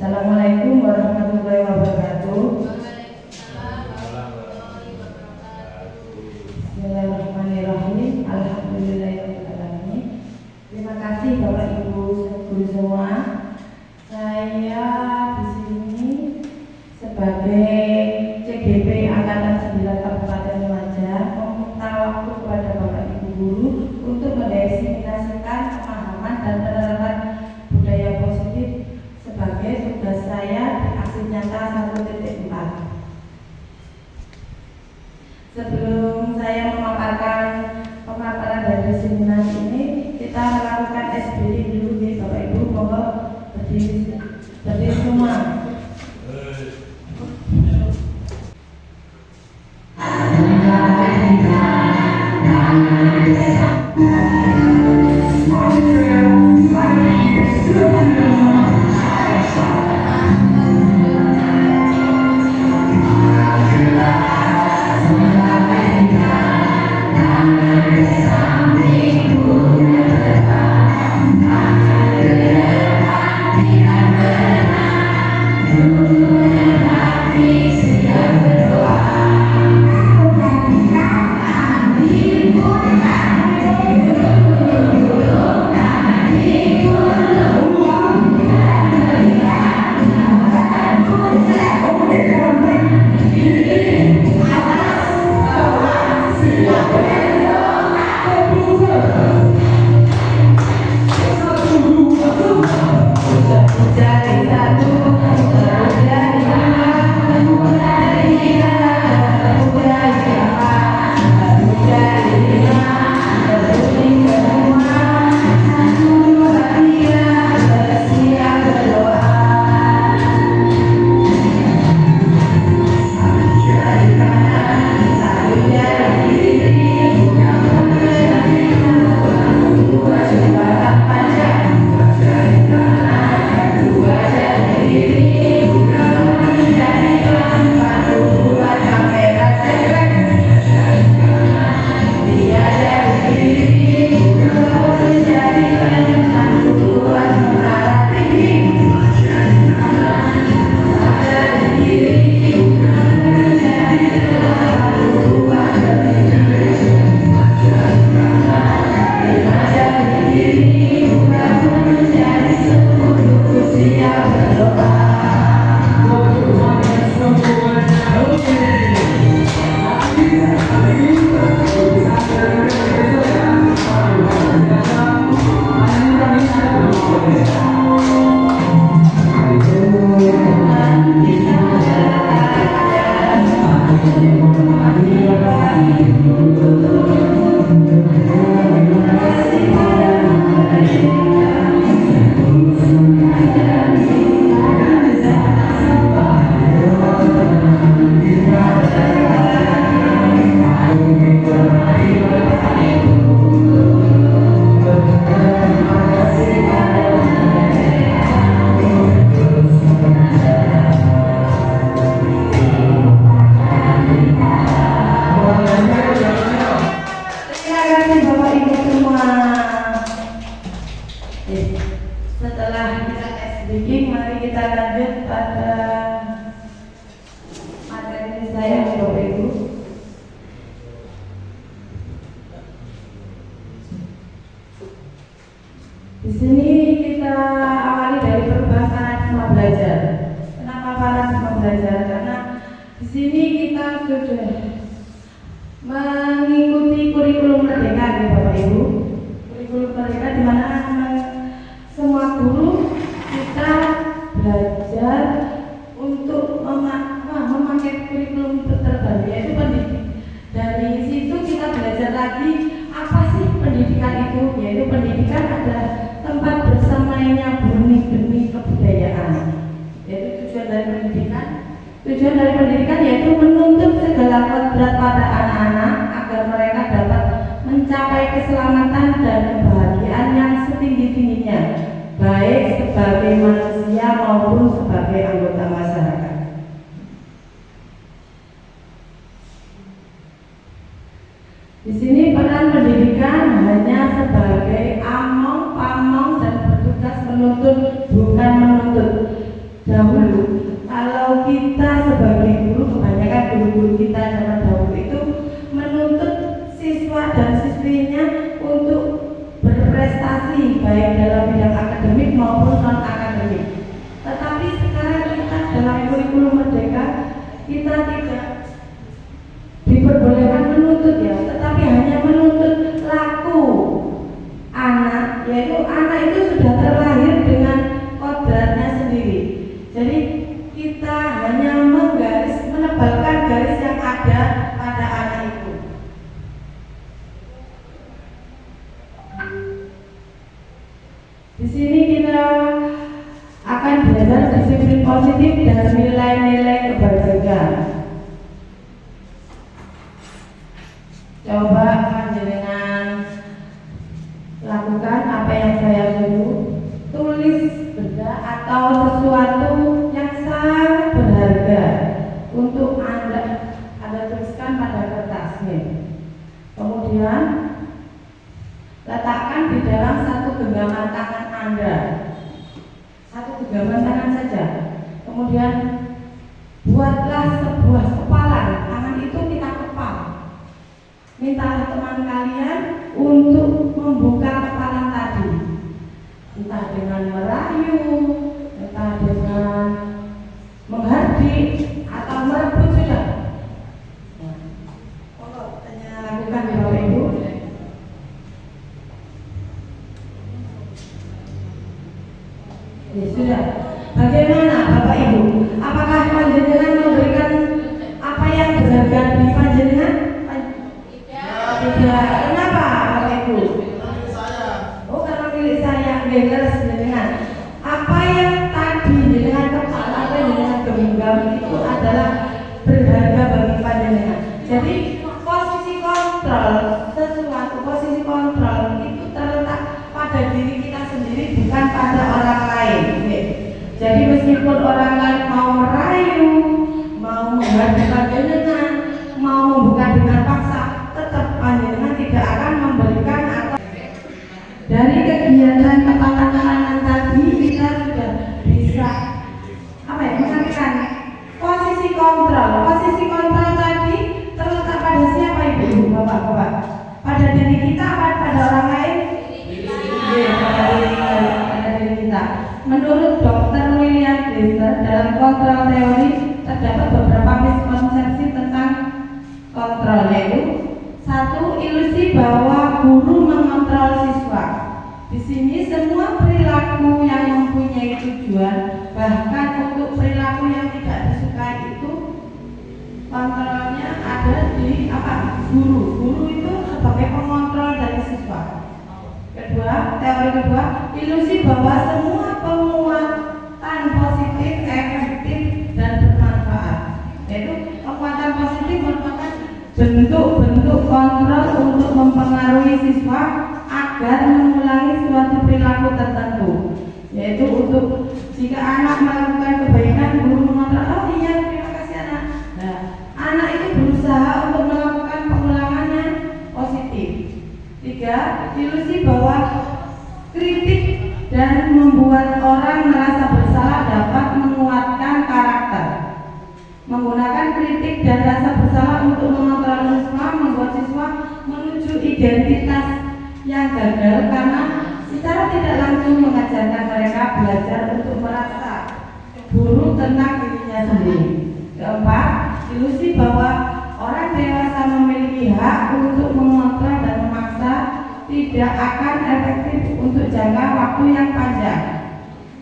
Assalamualaikum warahmatullahi wabarakatuh. Bismillahirrahmanirrahim. Alhamdulillahirrahmanirrahim. Terima kasih Bapak Ibu guru semua. Saya di sini sebagai CGP Angkatan 9 Kabupaten Lumajang meminta waktu kepada Bapak Ibu guru untuk mendefinisikan pemahaman dan penerapan budaya positif sebagai tugas saya di aksi nyata 1.4. Sebelum saya memaparkan pemaparan dari seminar ini, kita melakukan SBD dulu nih Bapak Ibu, mohon berdiri semua. Setelah kita SBD, mari kita lanjut pada materi saya, Bapak Ibu. Di sini kita awali dari perubahan paradigma belajar. Kenapa paradigma belajar? Karena di sini kita sudah mengikuti kurikulum merdeka, ya Bapak Ibu. Kurikulum merdeka di mana semua guru kita belajar untuk memakai kurikulum terbaru, yaitu pendidik. Dari situ kita belajar lagi apa sih pendidikan itu, yaitu pendidikan adalah tempat bersamanya benih-benih kebudayaan. Yaitu tujuan dari pendidikan. Tujuan dari pendidikan yaitu menuntut segala kodrat pada anak-anak agar mereka dapat mencapai keselamatan dan kebahagiaan yang setinggi-tingginya, baik sebagai manusia maupun sebagai anggota masyarakat. Di sini peran pendidikan hanya sebagai among, pamong dan bertugas menuntut, bukan menuntut. prestasi baik dalam bidang akademik maupun non akademik. Tetapi sekarang kita dalam kurikulum merdeka kita tidak diperbolehkan menuntut ya, tetapi hanya menuntut laku anak, yaitu anak itu sudah terlahir dengan kodratnya sendiri. Jadi kita hanya menebalkan garis yang ada pada anak itu. Di sini kita akan belajar disiplin positif dan nilai-nilai kebajikan. Coba panjenengan lakukan apa yang saya suruh. Tulis benda atau sesuatu yang sangat berharga untuk Anda tuliskan pada kertasnya. Kemudian letakkan di dalam satu genggaman tangan Anda. Satu genggaman tangan saja. Kemudian buatlah sebuah kepalan. Tangan itu kita kepal. Mintalah teman kalian untuk membuka kepalan tadi, entah dengan merayu, entah dengan menghardik atau merebut sudah. Lakukan ya Bapak Ibu. Ya sudah. Bagaimana Bapak Ibu? Apakah panjenengan memberikan apa yang berharga di panjenengan? Tidak. Kenapa Bapak Ibu? Oh, karena milik saya. Leres dengan apa yang tadi dengan kepala dengan genggam itu adalah berharga bagi panjenengan. Jadi posisi kontrol sesuatu, posisi kontrol itu terletak pada diri kita sendiri, bukan pada orang lain. Jadi meskipun orang lain mau merayu, mau menghardik panjenengan, mau membuka dengan paksa, tetap panjenengan tidak akan memberikan atau dari kegiatan kepala tangan tadi kita sudah bisa mengakibatkan posisi kontrol. Posisi kontrol tadi terletak pada siapa Ibu, Bapak-bapak? Pada diri kita apa pada orang lain? Pada diri kita. Menurut Dr. William Glasser dalam kontrol teori terdapat beberapa miskonsepsi tentang kontrol, yaitu satu, ilusi bahwa guru mengontrol siswa. Di sini semua perilaku yang mempunyai tujuan, bahkan untuk perilaku yang tidak disukai itu kontrolnya ada di guru. Guru itu sebagai pengontrol dari siswa. Kedua, teori kedua, ilusi bahwa semua penguatan positif, efektif dan bermanfaat. Yaitu penguatan positif merupakan bentuk-bentuk kontrol untuk mempengaruhi siswa agar mengulangi suatu perilaku tertentu. Yaitu untuk jika anak melakukan kebaikan, guru mengontrol, oh iya terima kasih anak. Nah, anak itu berusaha untuk melakukan pengulangannya positif. Tiga, ilusi bahwa kritik dan membuat orang merasa bersalah dapat menguatkan karakter. Menggunakan kritik dan rasa bersalah untuk mengontrol siswa membuat siswa menuju identitas yang gagal karena secara tidak langsung mengajarkan mereka belajar untuk merasa buruk tentang dirinya sendiri. Keempat, ilusi bahwa orang dewasa memiliki hak untuk mengontrol dan memaksa tidak akan efektif untuk jangka waktu yang panjang.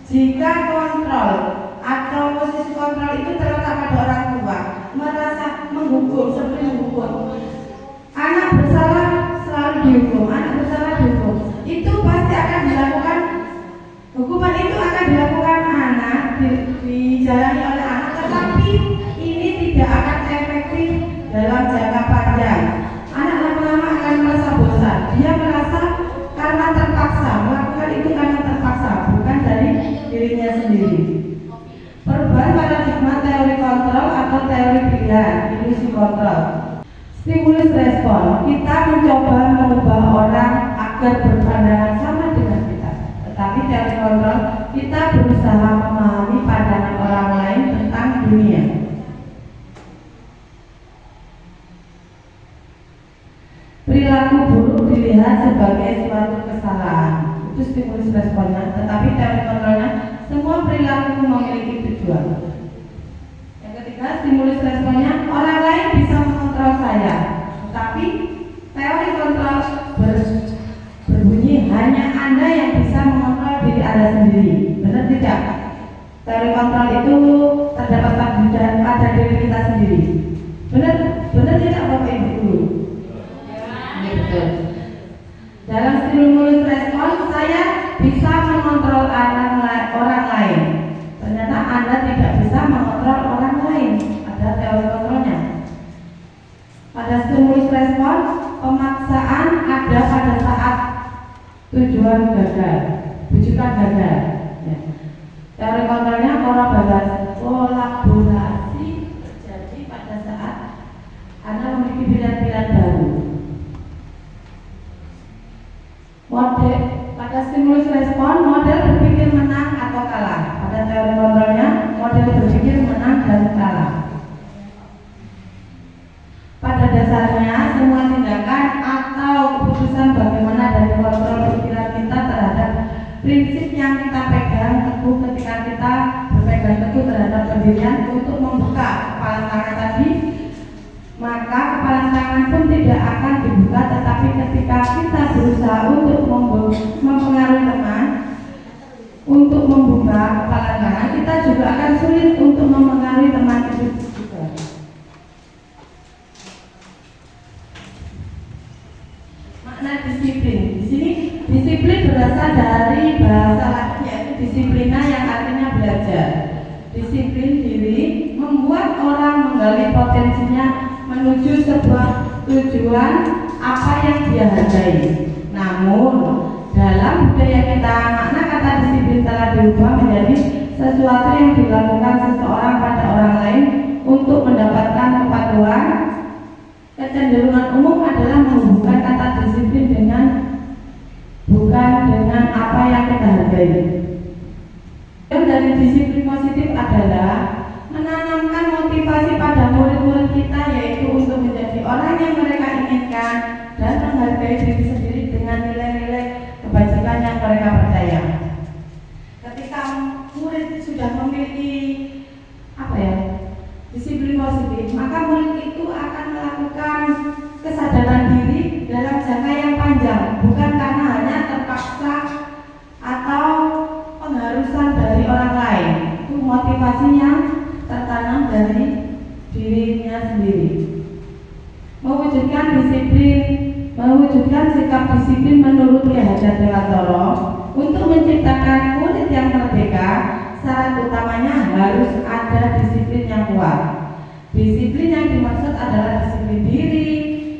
Jika kontrol atau posisi kontrol itu terletak pada orang tua, merasa menghukum, seperti menghukum. Anak bersalah selalu dihukum, anak bersalah dihukum. Itu pasti akan dilakukan, hukuman itu akan dilakukan anak, dijalani oleh anak, tetapi ini tidak akan efektif dalam jangka panjang. Anak lama-lama akan merasa bosan. Dia merasa karena terpaksa melakukan itu, karena terpaksa, bukan dari dirinya sendiri. Perubahan paradigma teori kontrol atau teori pilihan, ilusi kontrol. Stimulus respon, kita mencoba mengubah orang agar berpandangan sama dengan kita. Tetapi teori kontrol, kita berusaha memahami pandangan orang lain tentang dunia. Perilaku buruk dilihat sebagai suatu kesalahan. Itu stimulus responnya, tetapi teori kontrolnya semua perilaku memiliki tujuan. Yang ketiga, stimulus responnya orang lain bisa mengontrol saya, tetapi teori kontrol berbunyi hanya Anda yang bisa mengontrol diri Anda sendiri. Benar tidak? Teori kontrol itu terdapat pada diri kita sendiri. Benar tidak Bapak Ibu guru? Ya, betul. Dalam stimulus respon saya bisa mengontrol orang lain. Ternyata Anda tidak bisa mengontrol orang lain. Ada teori kontrolnya. Pada stimulus respon, pemaksaan ada pada saat tujuan gagal, rujukan gagal. Ya. Teori kontrolnya kolaborasi terjadi pada saat Anda memiliki pilihan-pilihan baru. Model pada stimulus respon, model berpikir menang atau kalah. Pada teori kontrolnya, model berpikir menang dan kalah. Pada dasarnya, semua tindakan atau keputusan bagaimana dari kontrol pikiran kita terhadap prinsip yang kita pegang teguh ketika kita berpegang teguh terhadap pendirian untuk membuka kepala tangan tadi, maka kepala tangan pun tidak akan dibuka. Tetapi ketika kita berusaha untuk mempengaruhi teman untuk membuka kepala tangan, kita juga akan sulit untuk mempengaruhi teman itu juga. Makna disiplin. Di sini disiplin berasal dari bahasa Latin yaitu disiplina yang artinya belajar. Disiplin diri membuat orang menggali potensinya menuju sebuah tujuan apa yang dia hargai. Namun dalam budaya kita, makna kata disiplin telah diubah menjadi sesuatu yang dilakukan seseorang pada orang lain untuk mendapatkan kepatuhan. Kecenderungan umum adalah menghubungkan kata disiplin bukan dengan apa yang kita hargai. Yang dari disiplin positif adalah menanamkan motivasi pada murid-murid kita, yaitu untuk menjadi orang yang mereka inginkan dan menghargai diri sendiri dengan nilai-nilai kebajikan yang mereka percaya. Ketika murid sudah memiliki disiplin positif, maka murid itu akan melakukan kesadaran diri dalam jangka yang panjang, bukan karena hanya terpaksa atau pengharusan dari orang lain. Itu motivasinya tertanam dari dirinya sendiri. Mewujudkan sikap disiplin menurut Ki Hajar Dewantara untuk menciptakan murid yang merdeka, syarat utamanya harus ada disiplin yang kuat. Disiplin yang dimaksud adalah disiplin diri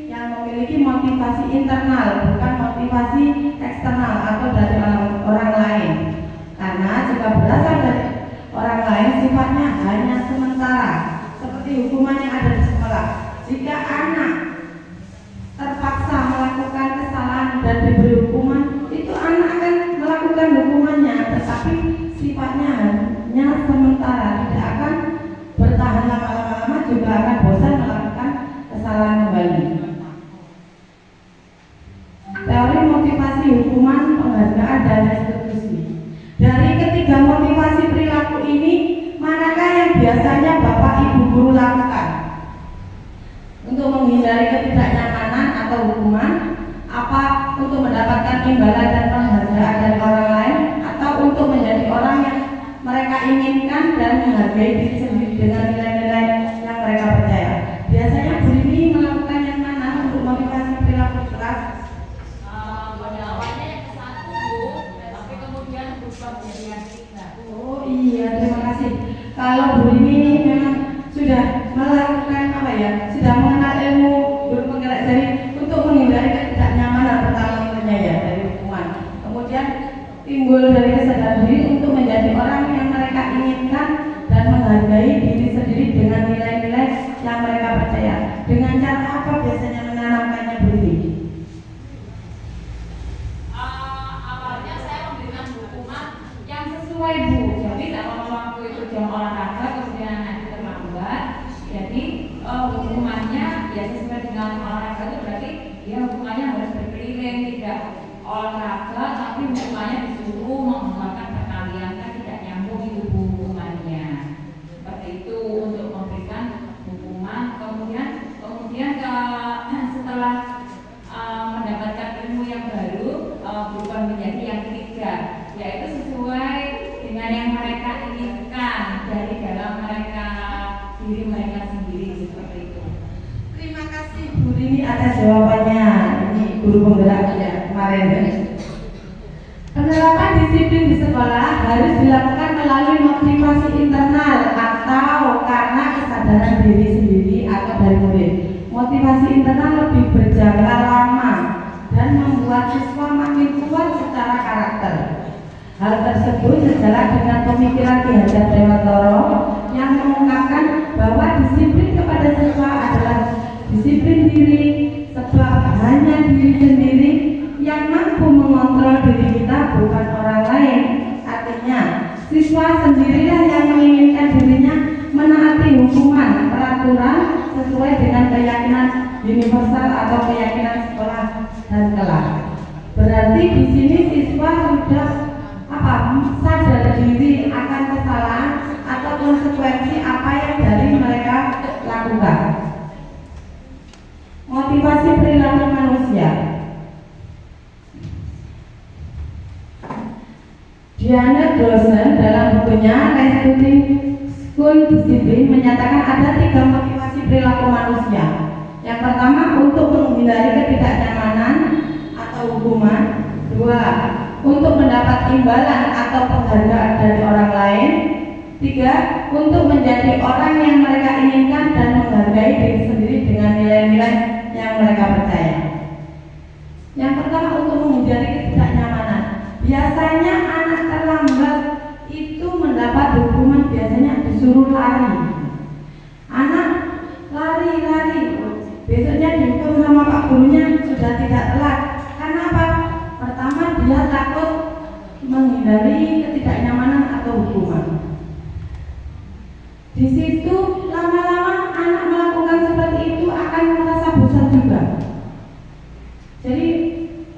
yang memiliki motivasi internal, bukan motivasi eksternal atau dari orang lain. Karena jika berasal dari orang lain, sifatnya hanya sementara, seperti hukuman yang ada di sekolah. Jika anak terpaksa melakukan kesalahan dan diberi hukuman, itu anak akan melakukan hukumannya, tetapi sifatnya hanya sementara, tidak akan bertahan lama-lama, juga akan bosan melakukan kesalahan kembali. Teori motivasi hukuman, penghargaan, dan restitusi. Dari ketiga motivasi perilaku ini, manakah yang biasanya Bapak Ibu guru lakukan untuk menghindari ketidaknyamanan atau hukuman? Apa untuk mendapatkan imbalan dan penghargaan dari orang lain, atau untuk menjadi orang yang mereka inginkan dan menghargai diri sendiri dengan nilai-nilai yang mereka percaya? Biasanya Bu Rini melakukan yang mana untuk motivasi perilaku kelas? Pada awalnya yang satu Bu, tapi kemudian berubah menjadi yang tiga. Oh iya, terima kasih. Kalau Bu Rini memang sudah melakukan sudah mengenal ilmu guru penggerak dari untuk menghindari ketidaknyamanan pertama ya dari hukuman. Kemudian timbul dari kesadaran diri untuk menjadi orang yang mereka inginkan dan menghargai diri sendiri dengan nilai-nilai yang mereka percaya. Dengan cara apa biasanya menanamkannya Bu Rini? Awalnya saya memberikan hukuman yang sesuai Bu. Jadi kalau waktu itu jam olahraga kemudian nanti terlambat, jadi hukumannya ya sesuai dengan olahraga itu berarti dia hukumannya harus berkeliling, tidak olahraga tapi hukumannya disuruh mengeluarkan perkalian, kan tidak nyambung itu hukumannya. Seperti itu untuk memberikan hukuman. Kemudian setelah mendapatkan ilmu yang baru, berubah menjadi yang ketiga, yaitu sesuai dengan yang mereka inginkan dari dalam diri mereka sendiri, seperti itu. Terima kasih Bu Rini atas jawabannya. Ini guru penggeraknya kemarin. Penerapan disiplin di sekolah harus dilakukan melalui motivasi internal atau karena kesadaran diri sendiri atau dari murid. Motivasi internal lebih berjangka lama dan membuat siswa makin kuat secara karakter. Hal tersebut sejalan dengan pemikiran Ki Hajar Dewantara yang mengungkapkan bahwa disiplin kepada siswa adalah disiplin diri, sebab hanya diri sendiri yang mampu mengontrol diri kita, bukan orang lain. Artinya, siswa sendirilah yang menginginkan dirinya menaati hukuman, peraturan sesuai dengan keyakinan universal atau keyakinan sekolah dan kelas. Berarti di sini siswa sudah sadar diri akan kesalahan atau konsekuensi apa yang dari mereka lakukan. Motivasi perilaku manusia. Diana Dawson dalam bukunya Restituting School Discipline menyatakan ada 3 motivasi perilaku manusia. Yang pertama, untuk menghindari ketidaknyamanan atau hukuman. 2, untuk mendapat imbalan atau penghargaan dari orang lain. 3, untuk menjadi orang yang mereka inginkan dan menghargai diri sendiri dengan nilai-nilai yang mereka percaya. Yang pertama, untuk menghindari ketidaknyamanan. Biasanya anak terlambat itu mendapat hukuman, biasanya disuruh lari. Anak lari, besoknya dihukum sama pak gurunya sudah tidak telat. Karena apa? Pertama, dia takut menghindari ketidaknyamanan atau hukuman. Di situ lama-lama anak melakukan seperti itu akan merasa bosan juga. Jadi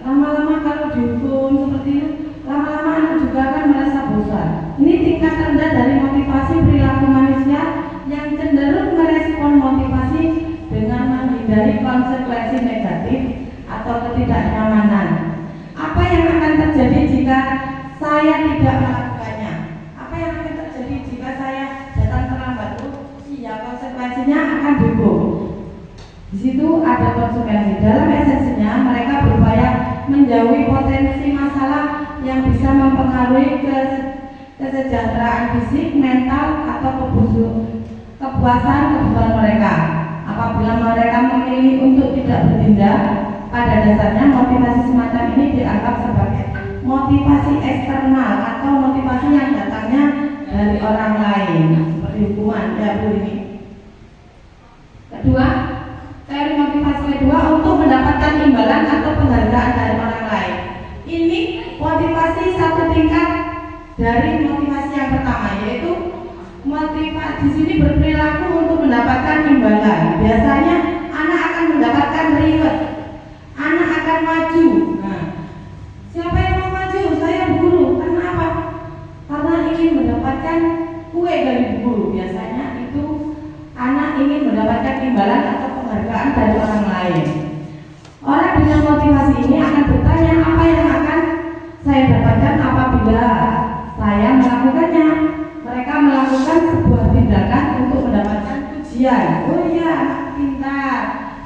lama-lama kalau dihukum seperti itu, lama-lama anak juga akan merasa bosan. Ini tingkat rendah dari motivasi perilaku manusia yang cenderung merespon motivasi dengan menghindari konsekuensi negatif atau ketidaknyamanan. Apa yang akan terjadi jika saya tidak melakukannya? Apa yang akan terjadi jika saya datang terlambat? Iya, konsekuensinya akan dihukum. Di situ ada konsekuensi. Dalam esensinya mereka berupaya menjauhi potensi masalah yang bisa mempengaruhi kesejahteraan fisik, mental, atau kepuasan kebutuhan mereka. Apabila mereka memilih untuk tidak bertindak, pada dasarnya motivasi semacam ini dianggap sebagai motivasi eksternal atau motivasi yang datangnya dari orang lain, seperti hukuman, ya Bu ini. Kedua, teori motivasi kedua untuk mendapatkan imbalan atau penghargaan dari orang lain. Ini motivasi satu tingkat dari motivasi yang pertama, yaitu motivasi di sini berperilaku untuk mendapatkan imbalan. Biasanya anak akan mendapatkan reward, anak akan maju. Nah, siapa yang mau maju? Saya guru. Karena apa? Karena ingin mendapatkan kue dari guru. Biasanya itu anak ingin mendapatkan imbalan atau penghargaan dari orang lain. Orang dengan motivasi ini akan bertanya, apa yang akan saya dapatkan apabila saya melakukannya? Mereka melakukan sebuah tindakan untuk mendapatkan pujian. Oh iya, anak pintar,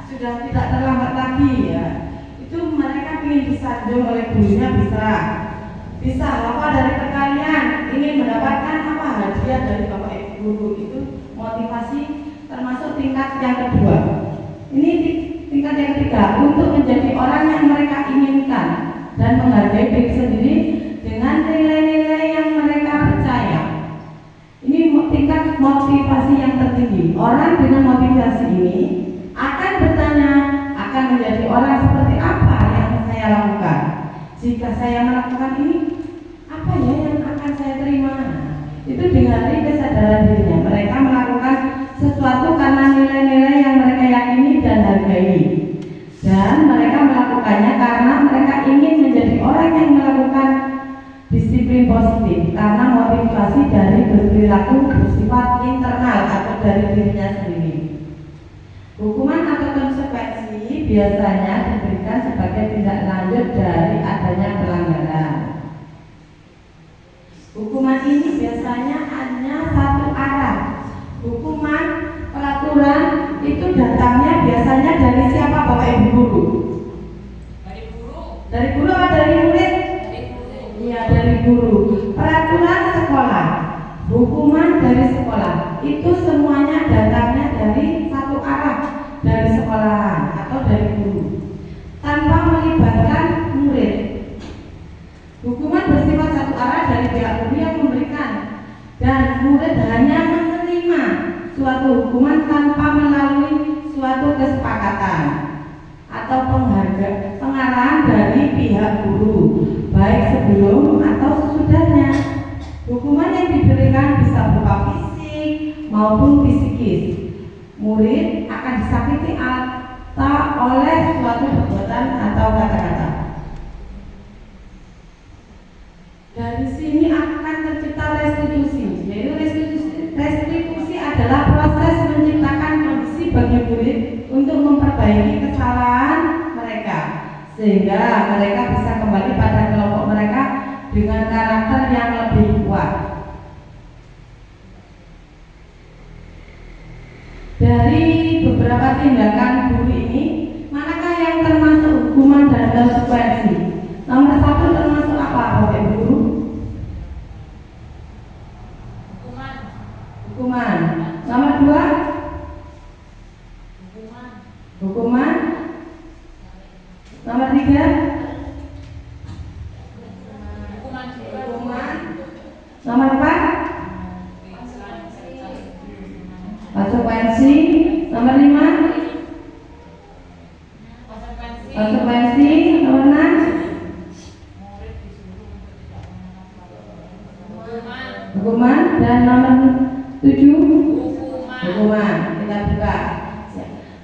sudah tidak terlambat lagi ya. Itu mereka ingin disanjung oleh gurunya, bisa apa dari perkalian, ingin mendapatkan apa hadiah dari bapak ibu guru. Itu motivasi termasuk tingkat yang kedua. Ini tingkat yang ketiga, untuk menjadi orang yang mereka inginkan dan menghargai diri sendiri dengan nilai-nilai yang mereka percaya. Ini tingkat motivasi yang tertinggi. Orang dengan motivasi ini akan bertanya, akan menjadi orang seperti apa yang saya lakukan. Jika saya melakukan ini, apa ya yang akan saya terima? Itu dengan kesadaran dirinya. Mereka melakukan sesuatu karena nilai-nilai yang mereka yakini dan hargai, dan mereka melakukan melakukannya karena mereka ingin menjadi orang yang melakukan disiplin positif karena motivasi dari berperilaku bersifat internal atau dari dirinya sendiri. Hukuman atau konsekuensi biasanya diberikan sebagai tindak lanjut dari adanya pelanggaran. Hukuman ini biasanya hanya satu arah. Hukuman, peraturan itu datangnya biasanya dari siapa, Bapak Ibu guru? Dari guru. Dari guru atau dari murid? Dari guru. Iya, dari guru. Peraturan sekolah, hukuman dari sekolah, itu semuanya datangnya dari satu arah, dari sekolahan atau dari guru, tanpa melibatkan murid. Hukuman bersifat satu arah dari pihak guru yang memberikan, dan murid hanya menerima suatu hukuman tanpa melalui suatu kesepakatan atau pengarahan dari pihak guru, baik sebelum atau sesudahnya. Hukuman yang diberikan bisa berupa fisik maupun psikis. Murid akan disakiti atau oleh suatu perbuatan atau kata-kata. Dari sini akan tercipta restitusi. Yaitu restitusi adalah proses menciptakan kondisi bagi murid untuk memperbaiki kesalahan mereka, sehingga mereka bisa kembali pada kelompok mereka dengan karakter yang lebih kuat. Dari beberapa tindakan guru ini, manakah yang termasuk hukuman dan konsekuensi? Nomor satu termasuk apa, Bapak Ibu guru? Hukuman. Nomor dua? Hukuman. Nomor tiga? Hukuman. Nomor empat? Konsekuensi. Nomor lima? Konsekuensi. Nomor enam? Hukuman. Dan nomor 7? Hukuman. Kita buka.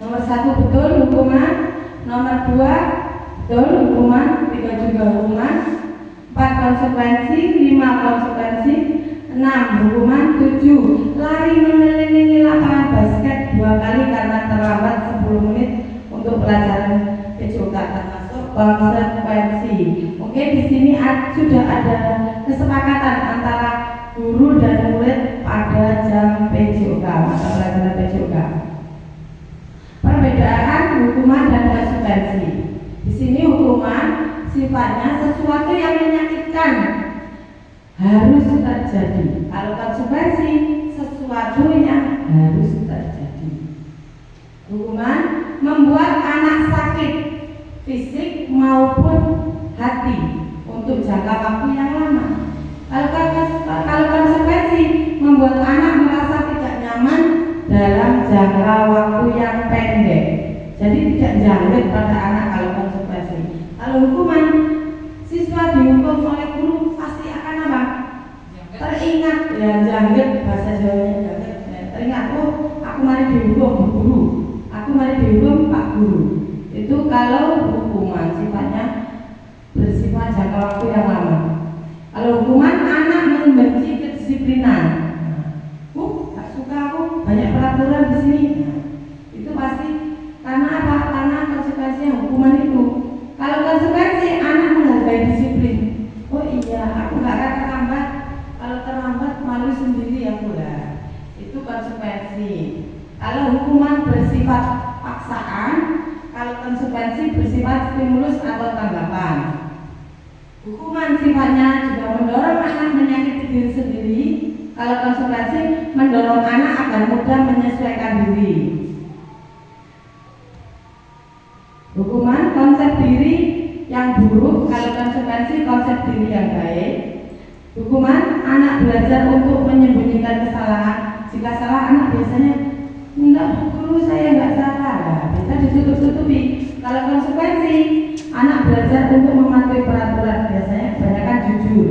Nomor 1 betul hukuman. Nomor 2 betul hukuman. 3 juga hukuman. 4 konsekuensi. 5 konsekuensi. 6 hukuman. 7 lari mengelilingi lapangan basket 2 kali karena terlambat 10 menit untuk pelajaran PJOK, termasuk konsekuensi. Oke, di sini sudah ada kesepakatan antara guru dan murid pada jam PJOK, mata pelajaran PJOK. Perbedaan hukuman dan konsekuensi. Di sini hukuman sifatnya sesuatu yang menyakitkan, harus terjadi. Kalau konsekuensi sesuatu yang harus terjadi. Hukuman membuat anak sakit fisik maupun hati untuk jangka waktu yang lama. Kalau konsekuensi membuat anak merasa tidak nyaman dalam jangka waktu yang pendek. Jadi tidak jangkit pada anak kalau konsekuensi. Kalau hukuman, siswa dihukum oleh guru pasti akan apa? Teringat, ya jangkit bahasa Jawanya jangkit. Ya, teringat, oh aku mari dihukum guru, aku mari dihukum Pak Guru. Itu kalau hukuman sifatnya bersifat jangka waktu yang lama. Kalau hukuman, anak membenci kedisiplinan. Gak suka aku banyak peraturan di sini. Itu pasti karena apa? Karena konsekuensinya hukuman itu. Kalau konsekuensi, anak menghargai disiplin. Oh iya, aku gak akan terlambat. Kalau terlambat malu sendiri ya pula. Itu konsekuensi. Kalau hukuman bersifat paksaan, kalau konsekuensi bersifat stimulus atau tanggapan. Hukuman sifatnya juga mendorong anak menyakiti diri sendiri. Kalau konsekuensi mendorong anak agar mudah menyesuaikan diri. Hukuman konsep diri yang buruk, kalau konsekuensi konsep diri yang baik. Hukuman anak belajar untuk menyembunyikan kesalahan. Jika salah anak biasanya enggak, guru saya enggak salah, bisa ditutup-tutupi. Kalau konsekuensi anak belajar untuk mematuhi peraturan, biasanya kebanyakan jujur.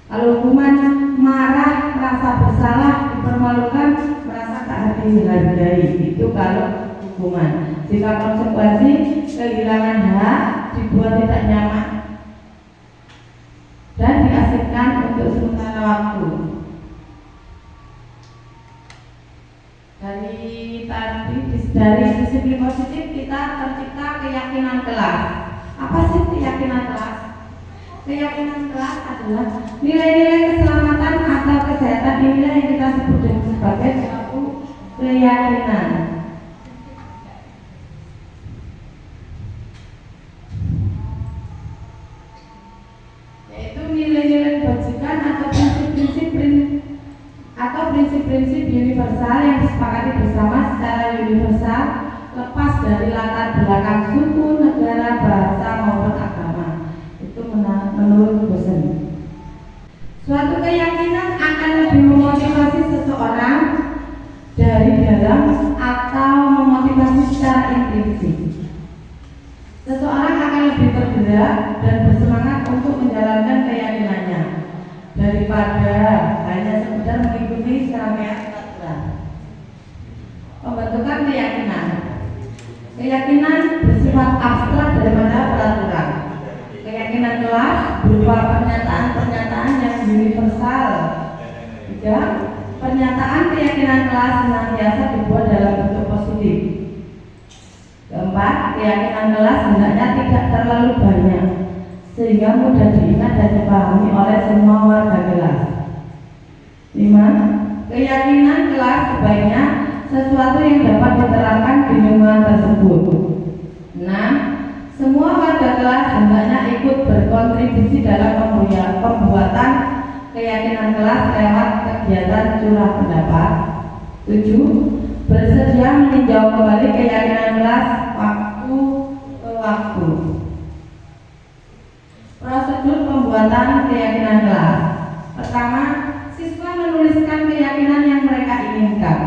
Kalau hukuman marah, merasa bersalah, dipermalukan, merasa tak dihargai. Itu kalau hukuman. jika konsekuensi kehilangan hak dibuat tidak nyaman dan diasingkan untuk sementara waktu. Dari disiplin positif kita tercipta keyakinan kelas. Apa sih keyakinan kelas? Keyakinan kelas adalah nilai-nilai keselamatan atau kesehatan. Inilah yang kita sebut sebagai suatu keyakinan. Yaitu nilai-nilai kebajikan atau prinsip-prinsip universal yang disepakati bersama secara universal, lepas dari latar belakang suku, negara, bahasa maupun agama. Itu menurut Bosen. Suatu keyakinan akan lebih memotivasi seseorang dari dalam atau memotivasi secara intrinsik. Seseorang akan lebih tergerak dan bersemangat untuk menjalankan keyakinannya daripada hanya sekedar mengikuti serangkaian peraturan. Pembentukan keyakinan. Keyakinan bersifat abstrak daripada peraturan. Keyakinan kelas berupa pernyataan-pernyataan yang universal. 3. Pernyataan keyakinan kelas senantiasa dibuat dalam bentuk positif. 4. Keyakinan kelas hendaknya tidak terlalu banyak sehingga mudah diingat dan dipahami oleh semua warga kelas. 5. Keyakinan kelas sebaiknya sesuatu yang dapat diterapkan di lingkungan tersebut. 6. Semua warga kelas hendaknya ikut berkontribusi dalam pembuatan keyakinan kelas lewat kegiatan curah pendapat. 7. Bersedia meninjau kembali keyakinan kelas waktu ke waktu. Prosedur pembuatan keyakinan kelas. Pertama, siswa menuliskan keyakinan yang mereka inginkan.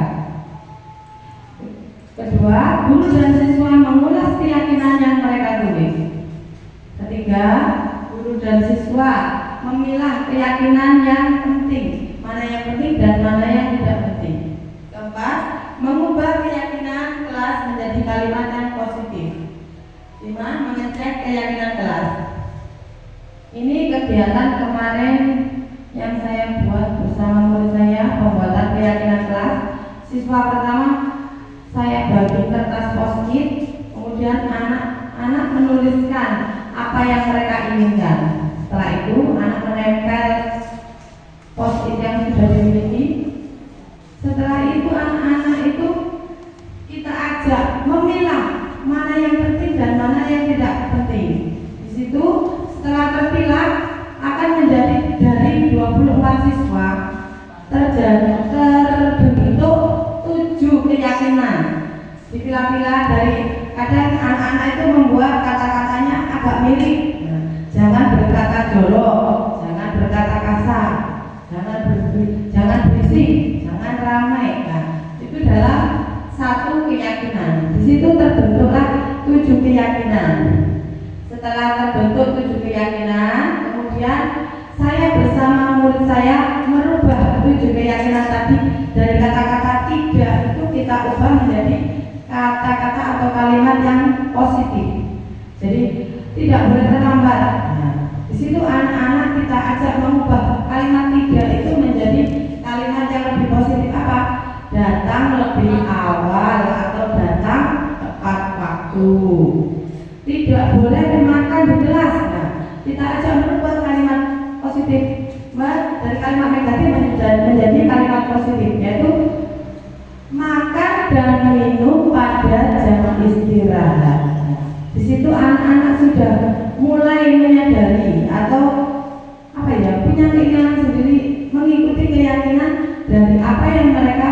Kedua, guru dan siswa mengulas keyakinan yang mereka tulis. Ketiga, guru dan siswa memilah keyakinan yang penting, mana yang penting dan mana yang tidak penting. Keempat, mengubah keyakinan kelas menjadi kalimat yang positif. 5. Mengecek keyakinan kelas. Ini kegiatan kemarin yang saya buat bersama murid saya, pembuatan keyakinan kelas. Siswa pertama saya bagi kertas post-it, kemudian anak-anak menuliskan apa yang mereka inginkan. Setelah itu anak menempel post-it yang sudah dimiliki. Setelah itu anak-anak itu kita ajak memilah mana yang penting dan mana yang tidak penting. Di situ setelah terpilah akan menjadi dari 24 siswa terbentuk 7 keyakinan. Dipilah-pilah dari kadang anak-anak itu membuat kata-katanya agak mirip. Jangan berkata jorok, jangan berkata kasar, jangan berisik, jangan ramai. Nah, itu dalam satu keyakinan. Di situ terbentuklah 7 keyakinan. Setelah terbentuk 7 keyakinan, kemudian saya bersama murid saya merubah 7 keyakinan tadi dari kata-kata tidak itu kita ubah menjadi kata-kata atau kalimat yang positif. Jadi tidak boleh terlambat. Nah, di situ anak-anak kita ajak mengubah kalimat tidak itu menjadi kalimat yang lebih positif. Apa? Datang lebih awal atau datang tepat waktu. Tidak boleh makan di kelas. Nah, kita ajak merubah kalimat positif dari kalimat negatif menjadi kalimat positif, yaitu makan dan minum pada jam istirahat. Di situ anak-anak sudah mulai menyadari atau punya keinginan sendiri mengikuti keyakinan dari apa yang mereka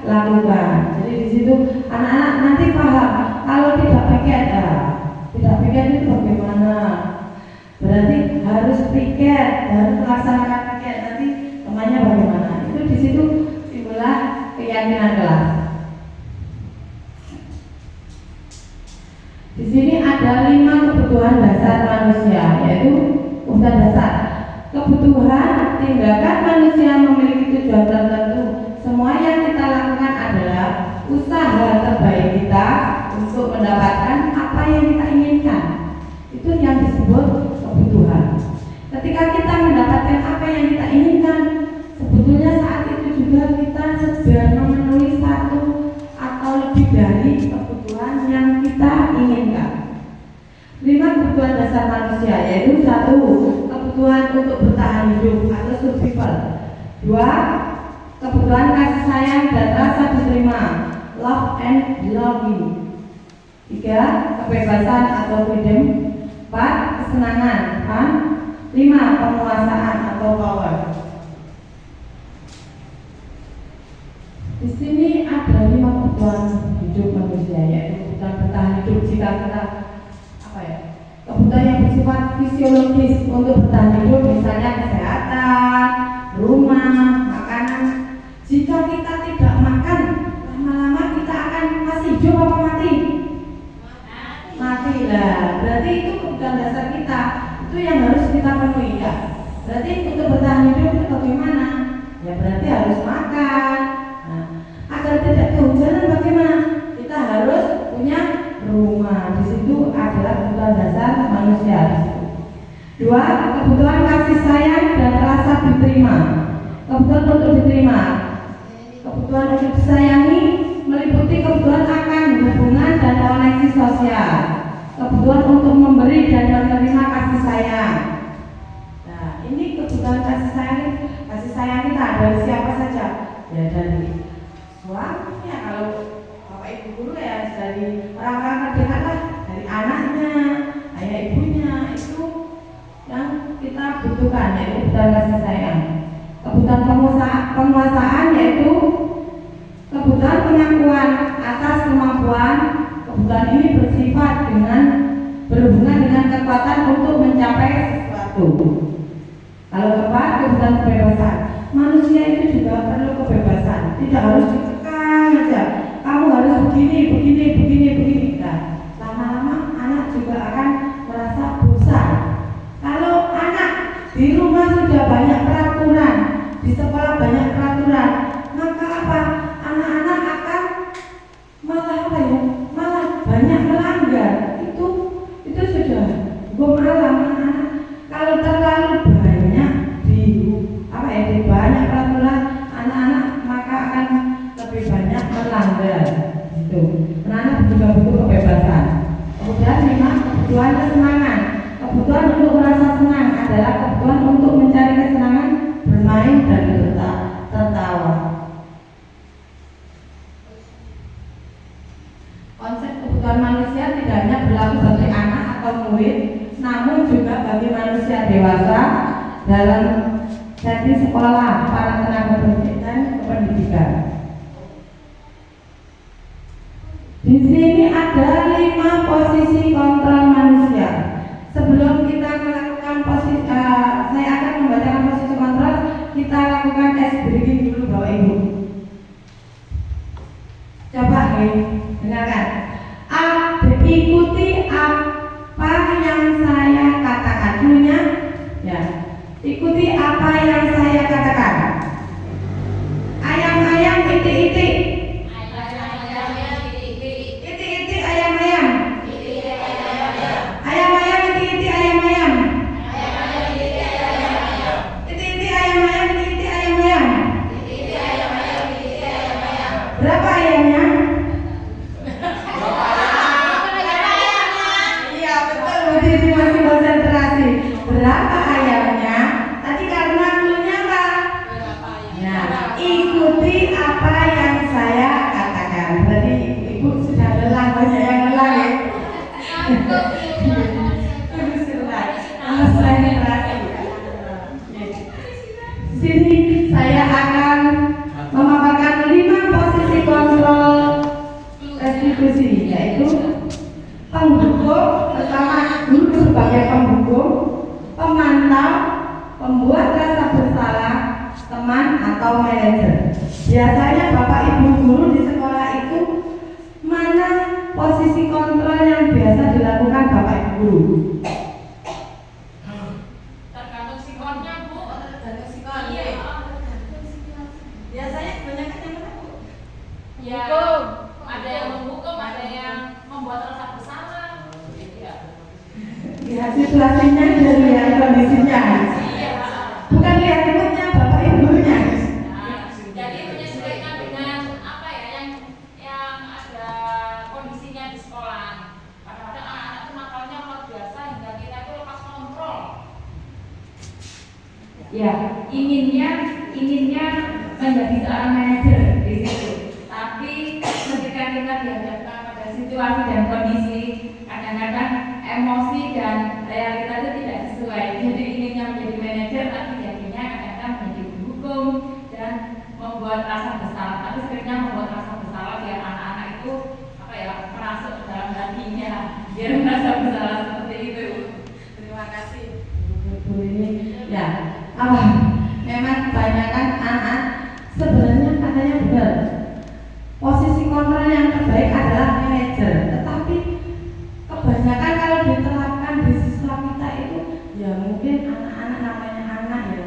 lakukan. Jadi di situ anak-anak nanti paham kalau tidak piket, itu bagaimana? Berarti harus piket, harus melaksanakan piket. Nanti temannya bagaimana? Itu di situ timbullah keyakinan kelas. Di sini ada 5 kebutuhan dasar manusia, yaitu kebutuhan dasar. Kebutuhan tindakan manusia memiliki tujuan tertentu. Semua yang kita lakukan adalah usaha terbaik kita untuk mendapatkan apa yang kita inginkan. Itu yang disebut kebutuhan. Ketika kita mendapatkan apa yang kita inginkan, sebetulnya saat itu juga kita sedang memenuhi satu atau lebih dari kebutuhan yang kita inginkan. 5 kebutuhan dasar manusia, yaitu 1. Kebutuhan untuk bertahan hidup atau survival. 2. Kebutuhan kasih sayang dan rasa diterima, love and belonging. 3. Kebebasan atau freedom. 4. Kesenangan, fun. 5. Penguasaan atau power. Di sini ada 5 kebutuhan hidup manusia, yaitu kebutuhan bertahan hidup. Jika kita kebutuhan yang bersifat fisiologis untuk bertahan hidup, misalnya kesehatan, rumah, makanan. Jika kita tidak makan, lama-lama kita akan masih hidup apa mati? Mati lah. Berarti itu kebutuhan dasar kita, itu yang harus kita penuhi ya. Berarti untuk bertahan hidup itu bagaimana? Ya berarti harus makan. Nah, agar tidak kehujanan bagaimana? Kita harus punya rumah. Di situ adalah kebutuhan dasar manusia. 2. Kebutuhan kasih sayang dan rasa diterima. Kebutuhan untuk diterima. Kebutuhan untuk disayangi meliputi kebutuhan akan hubungan dan koneksi sosial. Kebutuhan untuk memberi dan menerima kasih sayang. Nah, ini kebutuhan kasih sayang. Kasih sayang kita dari siapa saja? Ya dari suami ya, kalau bapak ibu guru ya dari orang-orang terdekat lah, dari anaknya, ayah ibunya, itu yang kita butuhkan, yaitu kebutuhan kasih sayang. Kebutuhan penguasaan yaitu kebutuhan pengakuan atas kemampuan. Kebutuhan ini bersifat berhubungan dengan kekuatan untuk mencapai sesuatu. Kalau keempat, kebutuhan kebebasan. Manusia itu juga perlu kebebasan, tidak harus dikekang aja. Kamu harus begini. Nah, lama-lama anak juga akan merasa bosan. Kalau anak di rumah sudah banyak peraturan, di sekolah banyak peraturan, maka apa? Anak-anak akan malah banyak melanggar. Itu sudah hukum alam. Anak kalau terlalu banyak di banyak peraturan anak-anak, maka akan lebih banyak melanggar. Itu. Anak-anak juga butuh kebebasan. Kemudian 5, kebutuhan kesenangan. Kebutuhan untuk merasa senang adalah kebutuhan untuk mencari kesenangan, bermain dan tertawa. Konsep kebutuhan manusia tidak hanya berlaku bagi anak atau murid, namun juga bagi manusia dewasa dalam setting sekolah, para tenaga pendidik dan kependidikan. Di sini ada 5 posisi kontrol manusia. Sebelum kita melakukan posisi, saya akan membacakan posisi kontrol. Kita lakukan tes breathing dulu, Bapak Ibu. Coba dengarkan. Ikuti apa yang saya katakan dulunya. Ya. Ikuti apa yang saya katakan. Ayam-ayam itik-itik. Itik-itik ayam-ayam. Ayam-ayam itik-itik ayam-ayam. Itik-itik ayam-ayam itik-itik ayam-ayam. Berapa ayamnya? Iya betul, Budi masih konsentrasi. Berapa ayamnya? Tadi karena cluenya apa? Nah, ikuti apa yang saya katakan. Berarti ibu sudah lelah, banyak yang lelah ya. Sini saya akan memaparkan 5 posisi kontrol restitusi, yaitu penghukum. Pertama, guru sebagai penghukum, pemantau, pembuat rasa bersalah, teman atau manajer. Biasanya Bapak Ibu guru di sekolah itu mana posisi kontrol yang biasa dilakukan Bapak Ibu guru? Tergantung sikonnya, Bu. Tergantung sikon. Iya. Biasanya kebanyakan yang mana, Bu? Ya, ada yang menghukum, ada yang situasinya dan lihat kondisinya. Bukan lihat ibunya, bapak ibunya. Jadi menyesuaikan dengan apa ya yang ada kondisinya di sekolah. Kadang-kadang anak-anak itu nakalnya luar biasa hingga kita itu lepas kontrol. Ya, inginnya menjadi seorang manajer di situ. Tapi ketika kita dihadapkan pada situasi dan kondisi, kadang-kadang emosi dan realita itu tidak sesuai. Jadi inginnya menjadi manajer, tapi jadinya kadang-kadang menjadi hukum dan membuat rasa bersalah. Tapi sebenarnya membuat rasa bersalah biar anak-anak itu merasuk ke dalam hatinya, biar merasa bersalah seperti itu. Terima kasih Bu ini. Ya, memang kebanyakan anak sebenarnya katanya benar. Posisi kontrol yang terbaik adalah manajer, tetapi kebanyakan kalau diterapkan di siswa kita itu ya mungkin anak-anak namanya anak ya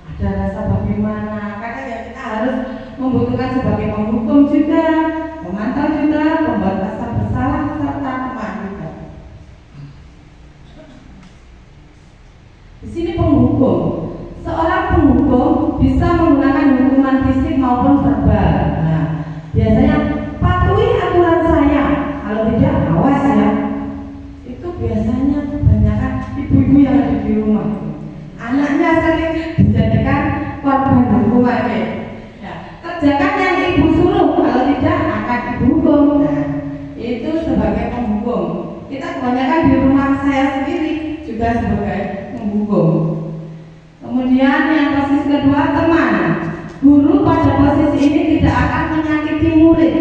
ada rasa bagaimana, karena ya kita harus membutuhkan sebagai penghukum juga, memantau juga, membuat rasa bersalah serta teman juga. Di sini penghukum, seorang penghukum bisa menggunakan hukuman fisik maupun verbal. Nah, biasanya patuhi aturan saya, kalau tidak awas ya. Itu biasanya kebanyakan ibu-ibu yang ada di rumah, anaknya sering dijadikan korban hukuman ya. Kerjakan yang ibu suruh, kalau tidak akan ibu hukum. Nah, itu sebagai penghukum. Kita kebanyakan di rumah saya sendiri juga sebagai penghukum. Kemudian yang posisi kedua, teman. Guru pada posisi ini tidak akan menyakiti murid,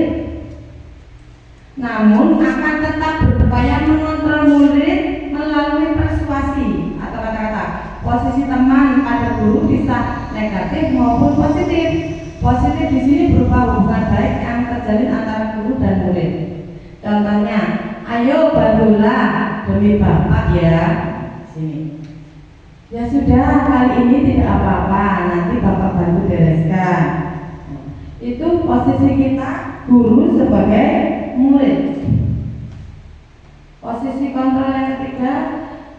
namun akan tetap berupaya mengontrol murid melalui persuasi atau kata-kata. Posisi teman pada guru bisa negatif maupun positif. Positif di sini berupa hubungan baik yang terjalin antara guru dan murid. Contohnya, ayo bantulah demi bapak ya. Sini. Ya sudah, kali ini tidak apa-apa, nanti bapak bantu bereskan. Itu posisi kita guru sebagai murid. Posisi kontrol yang ketiga,